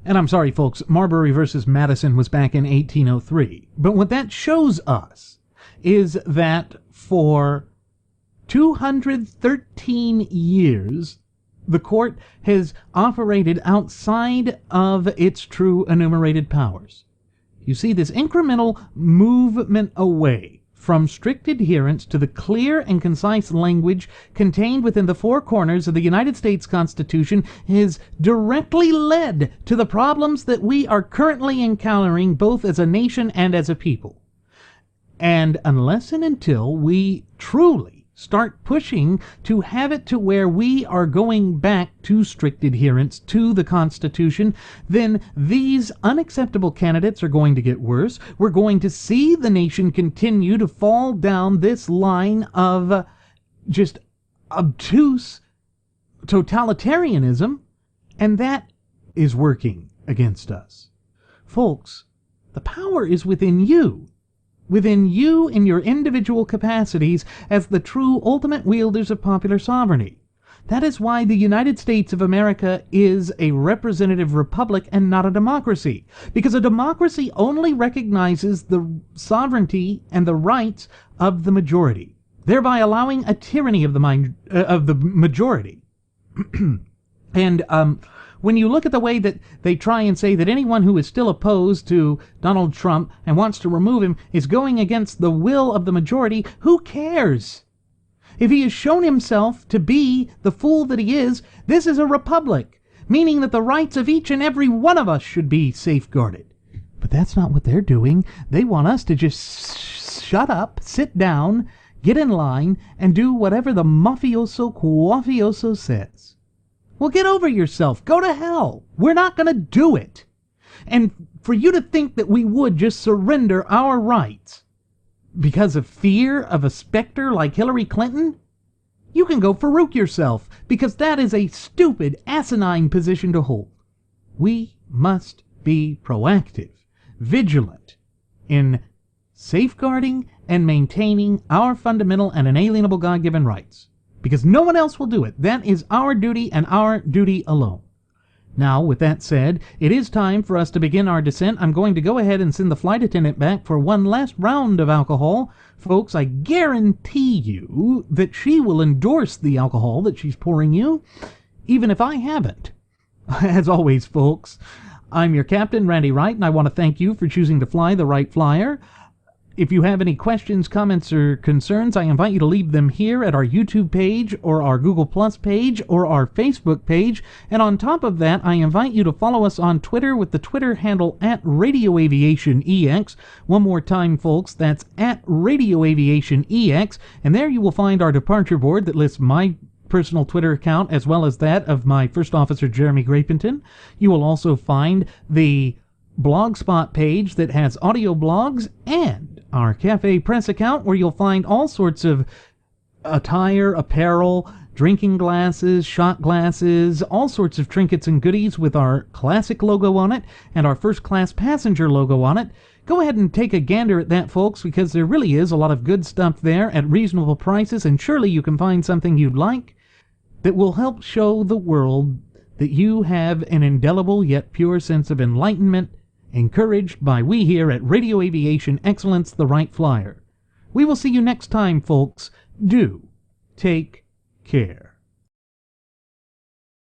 And I'm sorry, folks, Marbury versus Madison was back in 1803. But what that shows us is that for 213 years, the court has operated outside of its true enumerated powers. You see, this incremental movement away from strict adherence to the clear and concise language contained within the four corners of the United States Constitution has directly led to the problems that we are currently encountering both as a nation and as a people. And unless and until we truly start pushing to have it to where we are going back to strict adherence to the Constitution, then these unacceptable candidates are going to get worse. We're going to see the nation continue to fall down this line of just obtuse totalitarianism, and that is working against us. Folks, the power is within you in your individual capacities as the true ultimate wielders of popular sovereignty. That is why the United States of America is a representative republic and not a democracy. Because a democracy only recognizes the sovereignty and the rights of the majority, thereby allowing a tyranny of the majority. And when you look at the way that they try and say that anyone who is still opposed to Donald Trump and wants to remove him is going against the will of the majority, who cares? If he has shown himself to be the fool that he is, this is a republic, meaning that the rights of each and every one of us should be safeguarded. But that's not what they're doing. They want us to just shut up, sit down, get in line, and do whatever the mafioso quafioso says. Well, get over yourself. Go to hell. We're not going to do it. And for you to think that we would just surrender our rights because of fear of a specter like Hillary Clinton, you can go farouk yourself, because that is a stupid, asinine position to hold. We must be proactive, vigilant in safeguarding and maintaining our fundamental and inalienable God-given rights. Because no one else will do it. That is our duty and our duty alone. Now, with that said, it is time for us to begin our descent. I'm going to go ahead and send the flight attendant back for one last round of alcohol. Folks, I guarantee you that she will endorse the alcohol that she's pouring you, even if I haven't. As always, folks, I'm your captain, Randy Wright, and I want to thank you for choosing to fly the Wright Flyer. If you have any questions, comments, or concerns, I invite you to leave them here at our YouTube page or our Google Plus page or our Facebook page. And on top of that, I invite you to follow us on Twitter with the Twitter handle @RadioAviationEX. One more time, folks, that's @RadioAviationEX. And there you will find our departure board that lists my personal Twitter account as well as that of my First Officer Jeremy Grapington. You will also find the Blogspot page that has audio blogs and our Cafe Press account, where you'll find all sorts of attire, apparel, drinking glasses, shot glasses, all sorts of trinkets and goodies with our classic logo on it and our first class passenger logo on it. Go ahead and take a gander at that, folks, because there really is a lot of good stuff there at reasonable prices, and surely you can find something you'd like that will help show the world that you have an indelible yet pure sense of enlightenment, encouraged by we here at Radio Aviation Excellence, the Wright Flyer. We will see you next time, folks. Do take care.